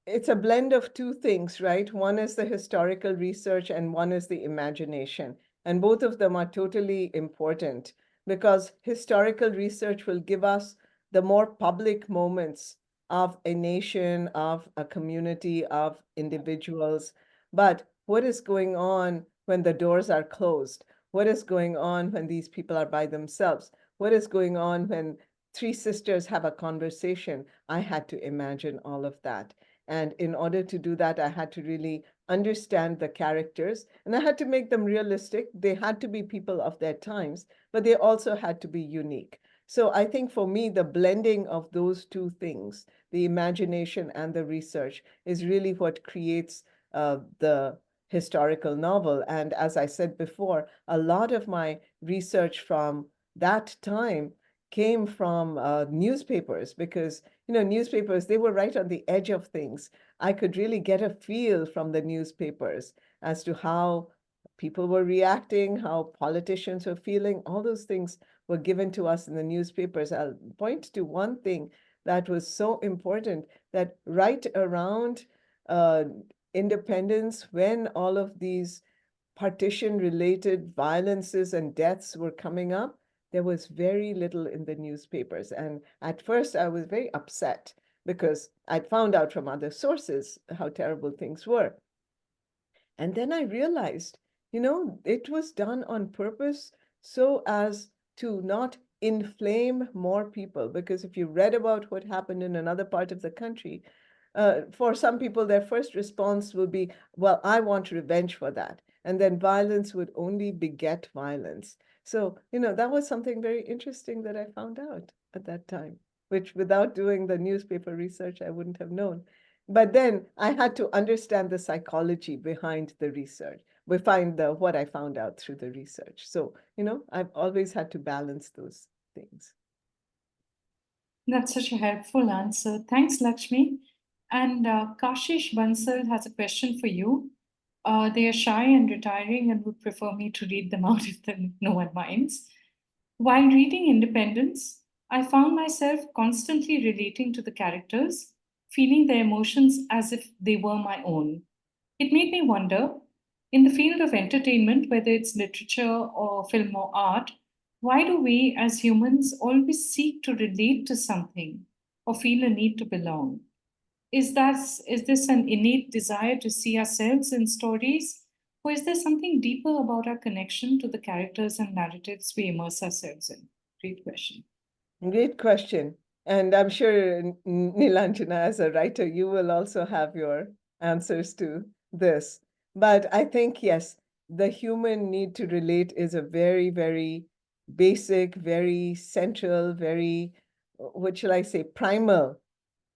Speaker 3: it's a blend of two things, right? One is the historical research and one is the imagination. And both of them are totally important. because historical research will give us the more public moments of a nation, of a community, of individuals. But what is going on when the doors are closed? What is going on when these people are by themselves? What is going on when three sisters have a conversation? I had to imagine all of that. And in order to do that, I had to really understand the characters, and I had to make them realistic. They had to be people of their times, but they also had to be unique. So I think for me, the blending of those two things, the imagination and the research, is really what creates the historical novel. And as I said before, a lot of my research from that time came from newspapers, because newspapers, they were right on the edge of things. I could really get a feel from the newspapers as to how people were reacting, how politicians were feeling. All those things were given to us in the newspapers. I'll point to one thing that was so important, that right around independence, when all of these partition-related violences and deaths were coming up, there was very little in the newspapers. And at first I was very upset, because I'd found out from other sources how terrible things were. And then I realized, it was done on purpose so as to not inflame more people. Because if you read about what happened in another part of the country, for some people, their first response will be, well, I want revenge for that. And then violence would only beget violence. So, that was something very interesting that I found out at that time, which without doing the newspaper research, I wouldn't have known. But then I had to understand the psychology behind the research, behind what I found out through the research. So, I've always had to balance those things.
Speaker 2: That's such a helpful answer. Thanks, Lakshmi. And Kashish Bansal has a question for you. They are shy and retiring and would prefer me to read them out if no one minds. While reading Independence, I found myself constantly relating to the characters, feeling their emotions as if they were my own. It made me wonder, in the field of entertainment, whether it's literature or film or art, why do we as humans always seek to relate to something or feel a need to belong? Is this an innate desire to see ourselves in stories, or is there something deeper about our connection to the characters and narratives we immerse ourselves in? Great question.
Speaker 3: Great question. And I'm sure, Nilanjana, as a writer, you will also have your answers to this. But I think, yes, the human need to relate is a very, very basic, very central, very, what shall I say, primal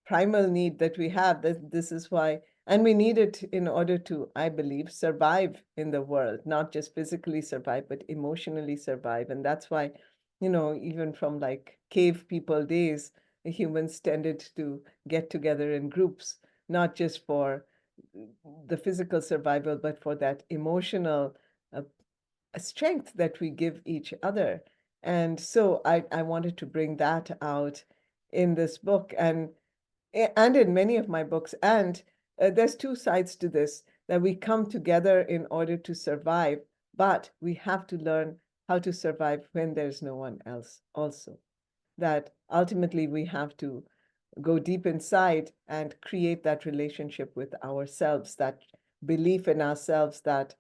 Speaker 3: need that we have. This is why, and we need it in order to, I believe, survive in the world, not just physically survive, but emotionally survive. And that's why, even from like cave people days, the humans tended to get together in groups, not just for the physical survival, but for that emotional strength that we give each other. And so I wanted to bring that out in this book, and in many of my books. And there's two sides to this, that we come together in order to survive, but we have to learn how to survive when there's no one else also. That ultimately we have to go deep inside and create that relationship with ourselves, that belief in ourselves, that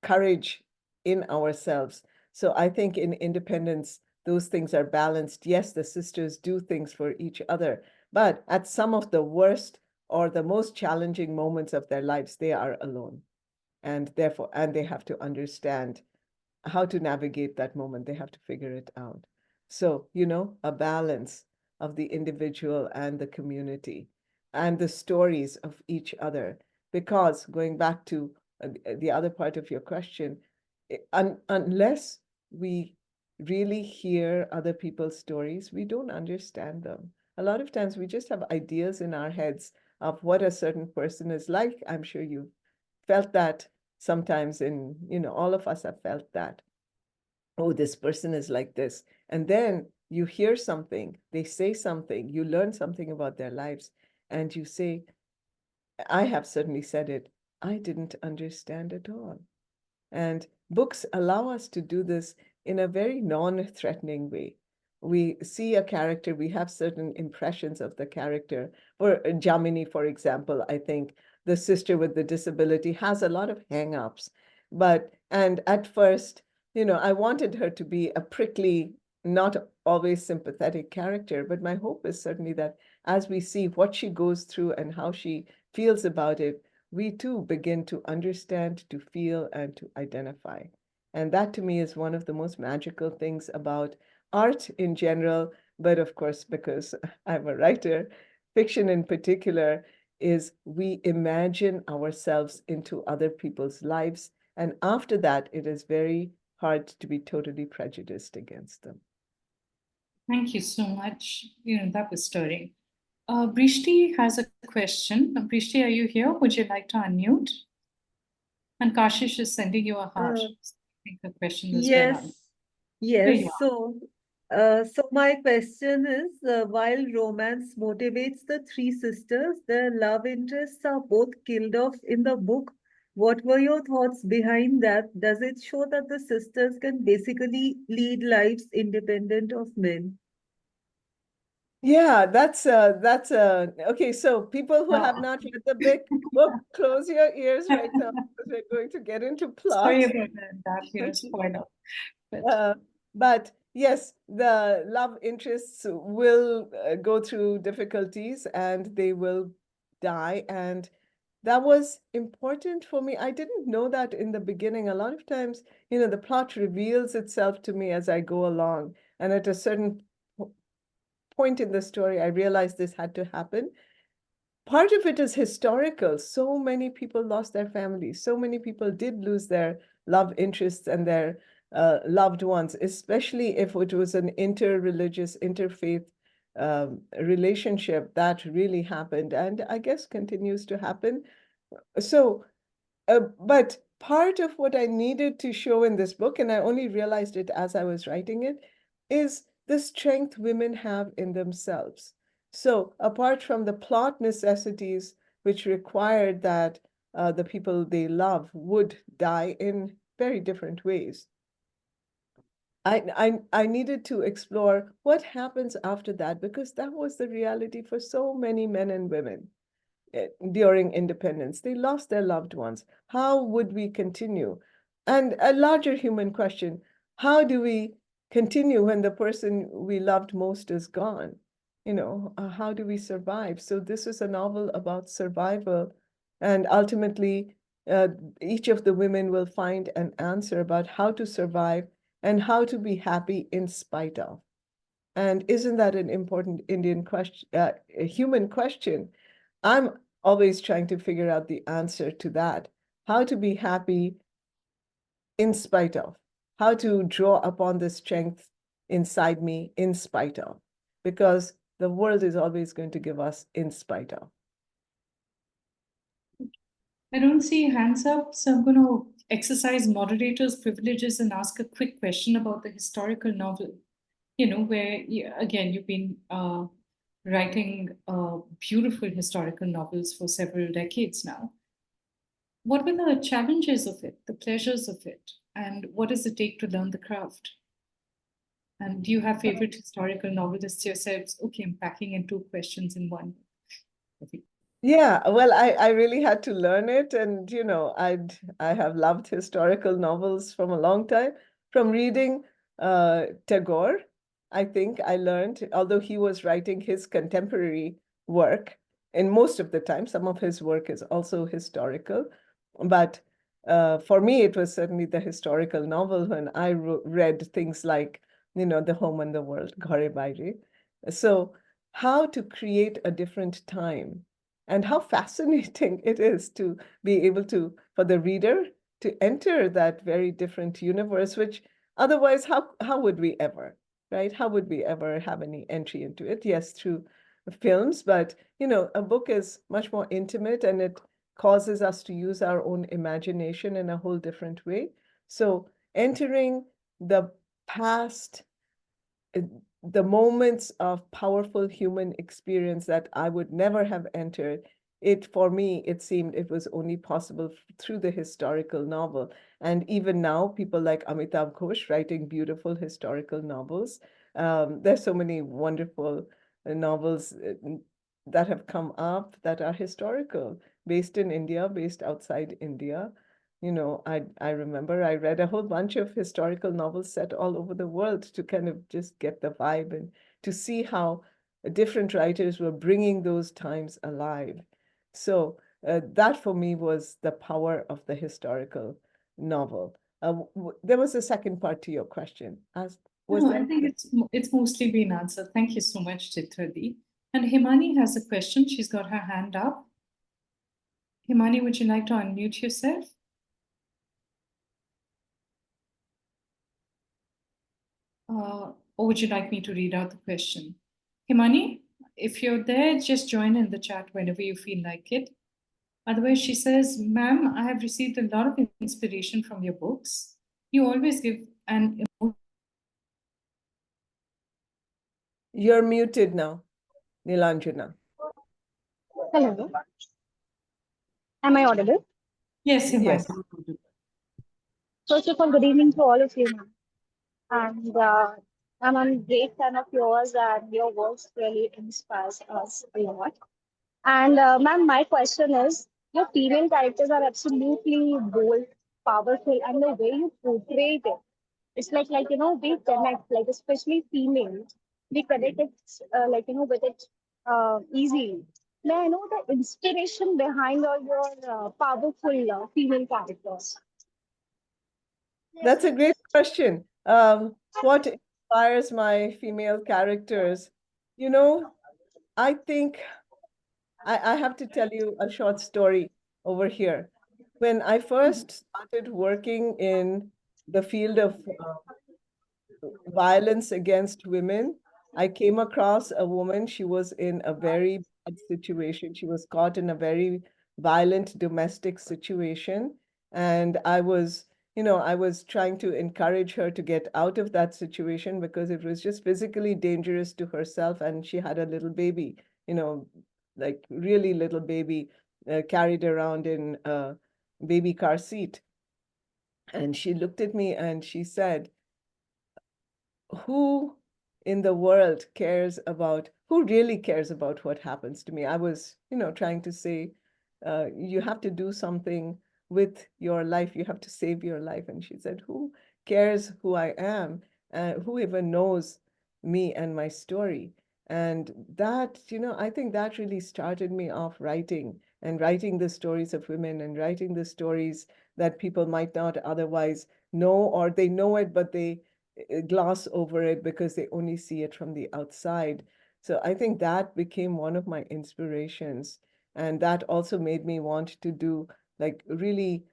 Speaker 3: courage in ourselves. So I think in Independence, those things are balanced. Yes, the sisters do things for each other, but at some of the worst or the most challenging moments of their lives, they are alone. And therefore, they have to understand how to navigate that moment. They have to figure it out. So, a balance of the individual and the community and the stories of each other. Because going back to the other part of your question, unless we really hear other people's stories, we don't understand them. A lot of times we just have ideas in our heads of what a certain person is like. I'm sure you've felt that sometimes all of us have felt that. Oh, this person is like this. And then you hear something, they say something, you learn something about their lives, and you say, I have certainly said it, I didn't understand at all. And books allow us to do this in a very non-threatening way. We see a character, we have certain impressions of the character. For Jamini, for example, I think the sister with the disability has a lot of hang-ups. And at first, I wanted her to be a prickly, not always sympathetic character, but my hope is certainly that as we see what she goes through and how she feels about it, we too begin to understand, to feel, and to identify. And that to me is one of the most magical things about art in general, but of course, because I'm a writer, fiction in particular, is we imagine ourselves into other people's lives. And after that, it is very hard to be totally prejudiced against them.
Speaker 2: Thank you so much. That was stirring. Brishti has a question. Brishti, are you here? Would you like to unmute? And Kashish is sending you a heart. I think the question was well answered.
Speaker 5: Yes. So my question is, while romance motivates the three sisters, their love interests are both killed off in the book. What were your thoughts behind that? Does it show that the sisters can basically lead lives independent of men?
Speaker 3: Yeah, that's okay. So people who have not read the book, close your ears right now because we're going to get into plot.
Speaker 2: Sorry about that. Spoiler.
Speaker 3: But yes, the love interests will go through difficulties and they will die. And that was important for me. I didn't know that in the beginning. A lot of times, the plot reveals itself to me as I go along. And at a certain point in the story, I realized this had to happen. Part of it is historical. So many people lost their families. So many people did lose their love interests and their loved ones, especially if it was an interreligious, interfaith relationship that really happened and I guess continues to happen. So, but part of what I needed to show in this book, and I only realized it as I was writing it, is the strength women have in themselves. So apart from the plot necessities, which required that the people they love would die in very different ways, I needed to explore what happens after that, because that was the reality for so many men and women during independence. They lost their loved ones. How would we continue? And a larger human question, how do we continue when the person we loved most is gone? How do we survive? So this is a novel about survival. And ultimately, each of the women will find an answer about how to survive and how to be happy in spite of. And isn't that an important Indian question, a human question? I'm always trying to figure out the answer to that. How to be happy in spite of. How to draw upon the strength inside me in spite of. Because the world is always going to give us in spite of.
Speaker 2: I don't see hands up, so I'm going to exercise moderator's privileges and ask a quick question about the historical novel. Where, again, you've been writing beautiful historical novels for several decades now. What were the challenges of it, the pleasures of it, and what does it take to learn the craft? And do you have favorite historical novelists yourselves? Okay, I'm packing in 2 questions in one.
Speaker 3: Yeah, well, I really had to learn it. And, I have loved historical novels from a long time. From reading Tagore, I think I learned, although he was writing his contemporary work, and most of the time, some of his work is also historical. But for me, it was certainly the historical novel when I read things like, The Home and the World, Ghare Baire. So how to create a different time, and how fascinating it is to be able to, for the reader, to enter that very different universe, which otherwise, how would we ever, right? How would we ever have any entry into it? Yes, through films, but, a book is much more intimate and it causes us to use our own imagination in a whole different way. So entering the past, the moments of powerful human experience that I would never have entered for me, it seemed it was only possible through the historical novel. And even now, people like Amitav Ghosh writing beautiful historical novels. There's so many wonderful novels that have come up that are historical, based in India, based outside India. I remember I read a whole bunch of historical novels set all over the world to kind of just get the vibe and to see how different writers were bringing those times alive. So that for me was the power of the historical novel. There was a second part to your question. Was
Speaker 2: No,
Speaker 3: there?
Speaker 2: I think it's mostly been answered. Thank you so much, Chitra. And Himani has a question. She's got her hand up. Himani, would you like to unmute yourself? Or would you like me to read out the question? Himani, if you're there, just join in the chat whenever you feel like it. Otherwise, she says, ma'am, I have received a lot of inspiration from your books. You always give an
Speaker 3: You're muted now, Nilanjana.
Speaker 6: Hello. Am I audible?
Speaker 2: Yes, Himani.
Speaker 3: Yes.
Speaker 6: First of all, good evening to all of you, ma'am. And I'm a great fan of yours, and your works really inspires us a lot. And ma'am, my question is, your female characters are absolutely bold, powerful, and the way you portray it, it's like we connect, like especially females, we connect it with it easily. May I know the inspiration behind all your powerful female characters?
Speaker 3: That's a great question. What inspires my female characters? I think I have to tell you a short story over here. When I first started working in the field of violence against women, I came across a woman. She was in a very bad situation. She was caught in a very violent domestic situation. And I was trying to encourage her to get out of that situation because it was just physically dangerous to herself. And she had a little baby, like really little baby carried around in a baby car seat. And she looked at me and she said, who in the world who really cares about what happens to me? I was, trying to say, you have to do something with your life. You have to save your life. And she said, who cares who I am? Who even knows me and my story? And that, I think that really started me off writing the stories of women and writing the stories that people might not otherwise know, or they know it, but they gloss over it because they only see it from the outside. So I think that became one of my inspirations. And that also made me want to do like really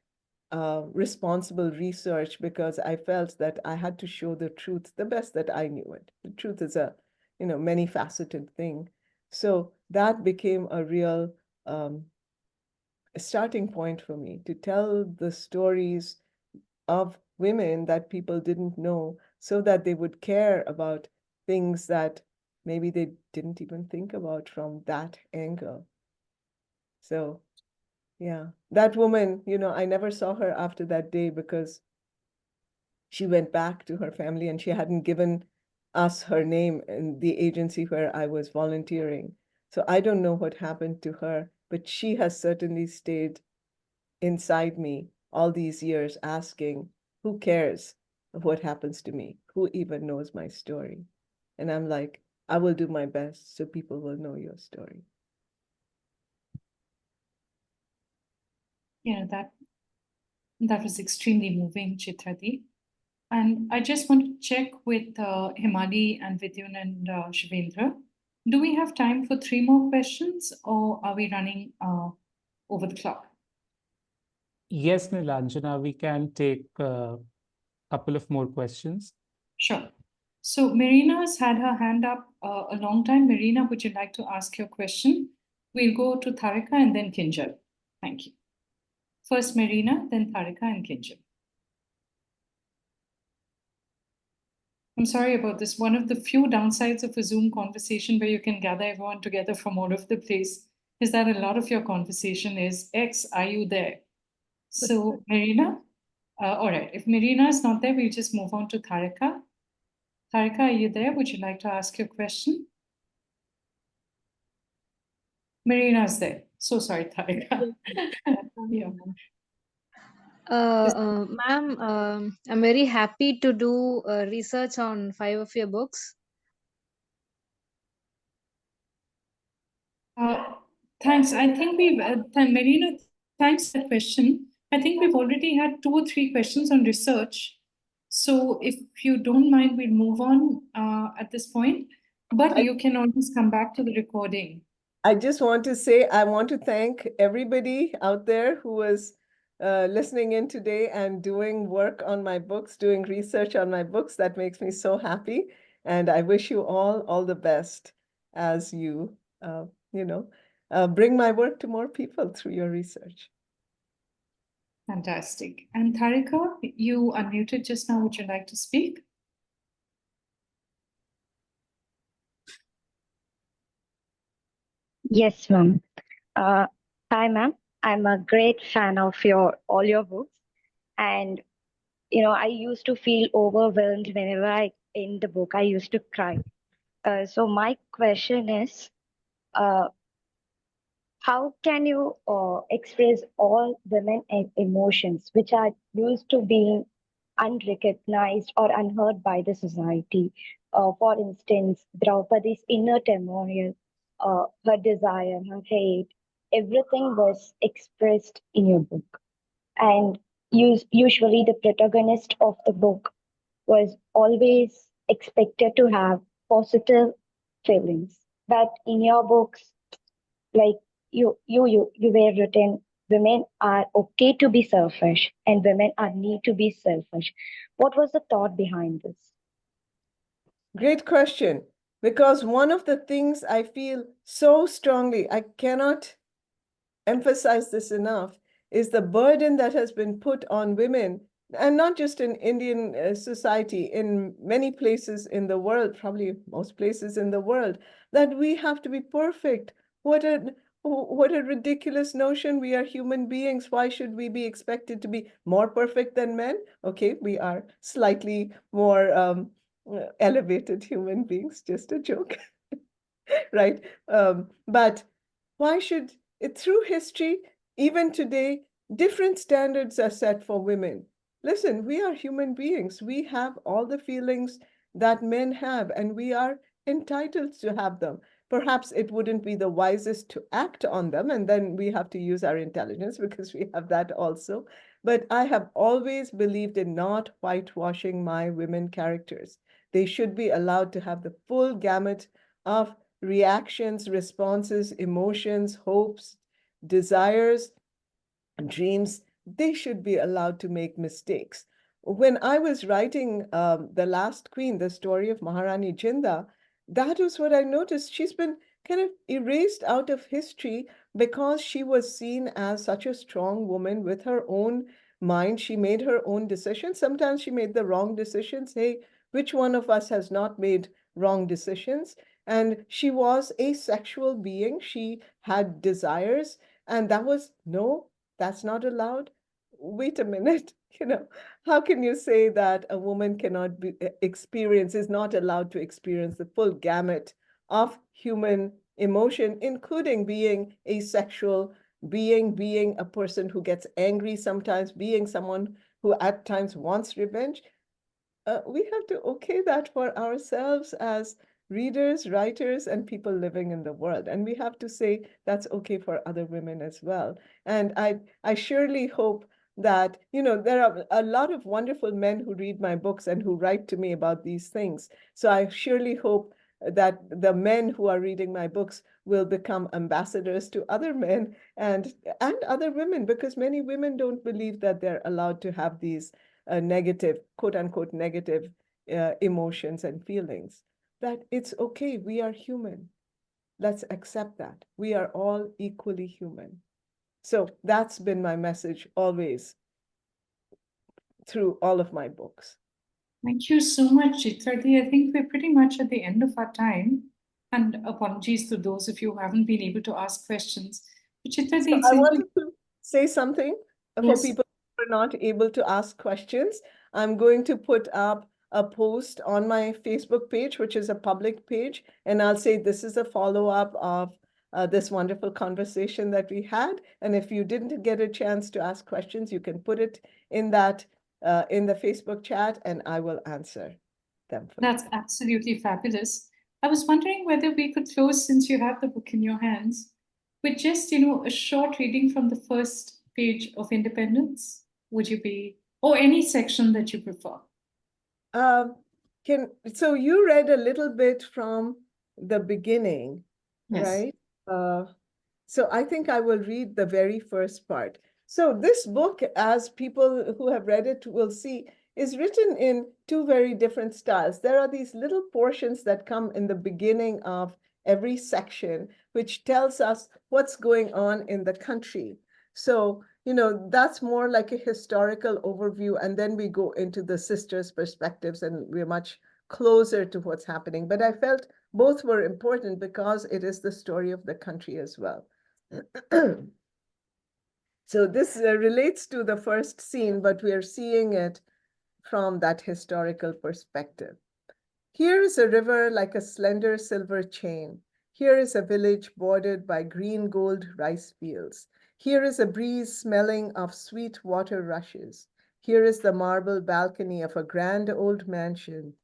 Speaker 3: responsible research, because I felt that I had to show the truth the best that I knew it. The truth is a, many faceted thing. So that became a real starting point for me to tell the stories of women that people didn't know, so that they would care about things that maybe they didn't even think about from that angle. So yeah, that woman, I never saw her after that day because she went back to her family and she hadn't given us her name in the agency where I was volunteering. So I don't know what happened to her, but she has certainly stayed inside me all these years asking, who cares what happens to me? Who even knows my story? And I'm like, I will do my best so people will know your story.
Speaker 2: Yeah, that was extremely moving, Chitradi. And I just want to check with Himani and Vidyun and Shivendra. Do we have time for 3 more questions, or are we running over the clock?
Speaker 7: Yes, Nilanjana, we can take a couple of more questions.
Speaker 2: Sure. So Marina's had her hand up a long time. Marina, would you like to ask your question? We'll go to Tharika and then Kinjal. Thank you. First Marina, then Tharika and Kinjal. I'm sorry about this. One of the few downsides of a Zoom conversation where you can gather everyone together from all over the place is that a lot of your conversation is X, are you there? So Marina, all right, if Marina is not there, we'll just move on to Tharika. Tharika, are you there? Would you like to ask your question? Marina's there. So sorry, Tharika. Yeah.
Speaker 8: Ma'am, I'm very happy to do research on 5 of your books.
Speaker 2: Thanks. I think we've, Marina, thanks for the question. I think we've already had 2 or 3 questions on research. So if you don't mind, we'll move on at this point, but you can always come back to the recording.
Speaker 3: I just want to say, I want to thank everybody out there who was listening in today and doing work on my books, doing research on my books. That makes me so happy. And I wish you all the best as you, bring my work to more people through your research.
Speaker 2: Fantastic. And Tharika, you unmuted just now. Would you like to speak?
Speaker 9: Yes, ma'am. Hi, ma'am. I'm a great fan of all your books, and I used to feel overwhelmed whenever I end the book. I used to cry. So my question is, how can you express all women emotions which are used to being unrecognized or unheard by the society? For instance, Draupadi's inner turmoil, her desire, her hate, everything was expressed in your book. And usually, the protagonist of the book was always expected to have positive feelings. But in your books, like you were written, women are okay to be selfish and women are need to be selfish. What was the thought behind this?
Speaker 3: Great question. Because one of the things I feel so strongly, I cannot emphasize this enough, is the burden that has been put on women, and not just in Indian society, in many places in the world, probably most places in the world, that we have to be perfect. What a ridiculous notion. We are human beings. Why should we be expected to be more perfect than men? Okay, we are slightly more elevated human beings, just a joke. Right? But why should it, through history, even today, different standards are set for women. Listen, we are human beings. We have all the feelings that men have, and we are entitled to have them. Perhaps it wouldn't be the wisest to act on them, and then we have to use our intelligence because we have that also. But I have always believed in not whitewashing my women characters. They should be allowed to have the full gamut of reactions, responses, emotions, hopes, desires, dreams. They should be allowed to make mistakes. When I was writing The Last Queen, the story of Maharani Jinda, that was what I noticed. She's been kind of erased out of history because she was seen as such a strong woman with her own mind. She made her own decisions. Sometimes she made the wrong decisions. Hey, which one of us has not made wrong decisions? And she was a sexual being. She had desires, and that was, no, that's not allowed. Wait a minute, how can you say that a woman cannot is not allowed to experience the full gamut of human emotion, including being a sexual being a person who gets angry sometimes, being someone who at times wants revenge? We have to okay that for ourselves as readers, writers, and people living in the world. And we have to say that's okay for other women as well. And I surely hope that, there are a lot of wonderful men who read my books and who write to me about these things. So I surely hope that the men who are reading my books will become ambassadors to other men and other women, because many women don't believe that they're allowed to have these negative, quote unquote, negative emotions and feelings. That it's okay, we are human. Let's accept that. We are all equally human. So that's been my message always through all of my books.
Speaker 2: Thank you so much, Chitra. I think we're pretty much at the end of our time. And apologies to those of you who haven't been able to ask questions. Chitra,
Speaker 3: So I wanted to say something for people who are not able to ask questions. I'm going to put up a post on my Facebook page, which is a public page, and I'll say this is a follow-up of this wonderful conversation that we had. And if you didn't get a chance to ask questions, you can put it in that in the Facebook chat, and I will answer them.
Speaker 2: That's absolutely fabulous. I was wondering whether we could close, since you have the book in your hands, with just, a short reading from the first page of Independence. Would you be, or any section that you prefer?
Speaker 3: So you read a little bit from the beginning, right? So I think I will read the very first part. So this book, as people who have read it will see, is written in two very different styles. There are these little portions that come in the beginning of every section, which tells us what's going on in the country. So, that's more like a historical overview. And then we go into the sisters' perspectives, and we're much closer to what's happening. But I felt both were important because it is the story of the country as well. So this relates to the first scene, but we are seeing it from that historical perspective. Here is a river like a slender silver chain. Here is a village bordered by green gold rice fields. Here is a breeze smelling of sweet water rushes. Here is the marble balcony of a grand old mansion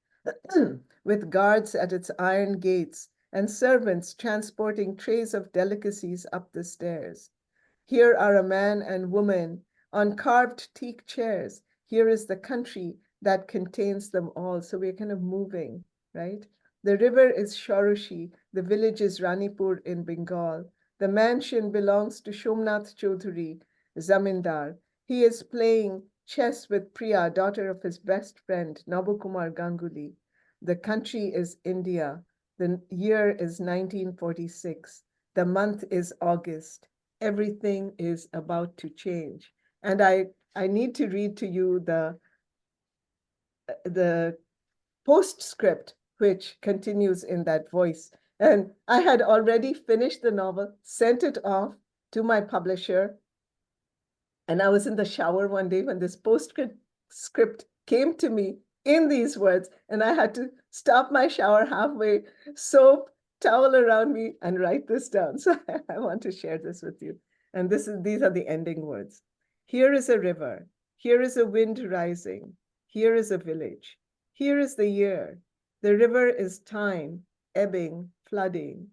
Speaker 3: with guards at its iron gates and servants transporting trays of delicacies up the stairs. Here are a man and woman on carved teak chairs. Here is the country that contains them all. So we're kind of moving, right? The river is Sharushi. The village is Ranipur in Bengal. The mansion belongs to Shomnath Chaudhary, Zamindar. He is playing chess with Priya, daughter of his best friend, Nabukumar Ganguly. The country is India. The year is 1946. The month is August. Everything is about to change. And I need to read to you the postscript, which continues in that voice. And I had already finished the novel, sent it off to my publisher. And I was in the shower one day when this postscript came to me in these words, and I had to stop my shower halfway, soap, towel around me, and write this down. So I want to share this with you. And these are the ending words. Here is a river. Here is a wind rising. Here is a village. Here is the year. The river is time, ebbing, flooding.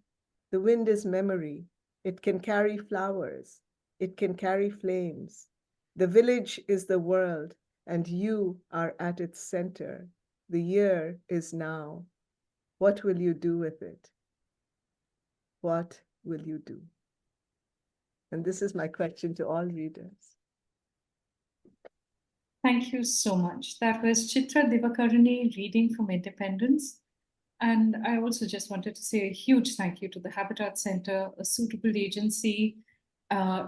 Speaker 3: The wind is memory. It can carry flowers. It can carry flames. The village is the world, and you are at its center. The year is now. What will you do with it? What will you do? And this is my question to all readers.
Speaker 2: Thank you so much. That was Chitra Divakaruni reading from Independence. And I also just wanted to say a huge thank you to the Habitat Center, a Suitably agency,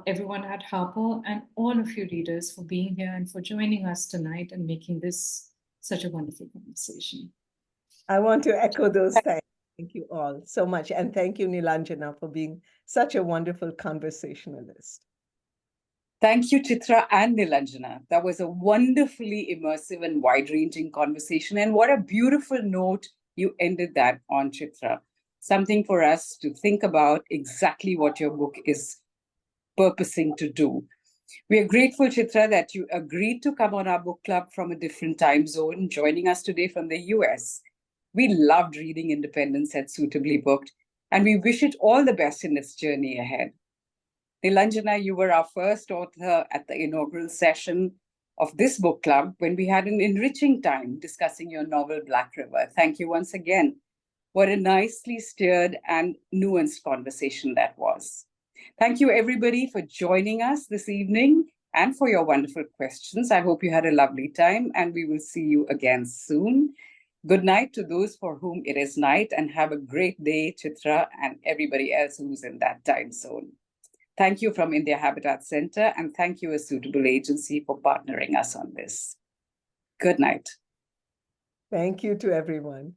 Speaker 2: everyone at Harper, and all of you readers for being here and for joining us tonight and making this such a wonderful conversation.
Speaker 3: I want to echo those thanks. Thank you all so much. And thank you, Nilanjana, for being such a wonderful conversationalist.
Speaker 10: Thank you, Chitra and Nilanjana. That was a wonderfully immersive and wide-ranging conversation. And what a beautiful note you ended that on, Chitra. Something for us to think about exactly what your book is purposing to do. We are grateful, Chitra, that you agreed to come on our book club from a different time zone, joining us today from the US. We loved reading Independence at Suitably Booked, and we wish it all the best in its journey ahead. Nilanjana, you were our first author at the inaugural session of this book club when we had an enriching time discussing your novel, Black River. Thank you once again. What a nicely steered and nuanced conversation that was. Thank you, everybody, for joining us this evening and for your wonderful questions. I hope you had a lovely time, and we will see you again soon. Good night to those for whom it is night, and have a great day, Chitra, and everybody else who's in that time zone. Thank you from India Habitat Center, and thank you, A Suitable Agency, for partnering us on this. Good night.
Speaker 3: Thank you to everyone.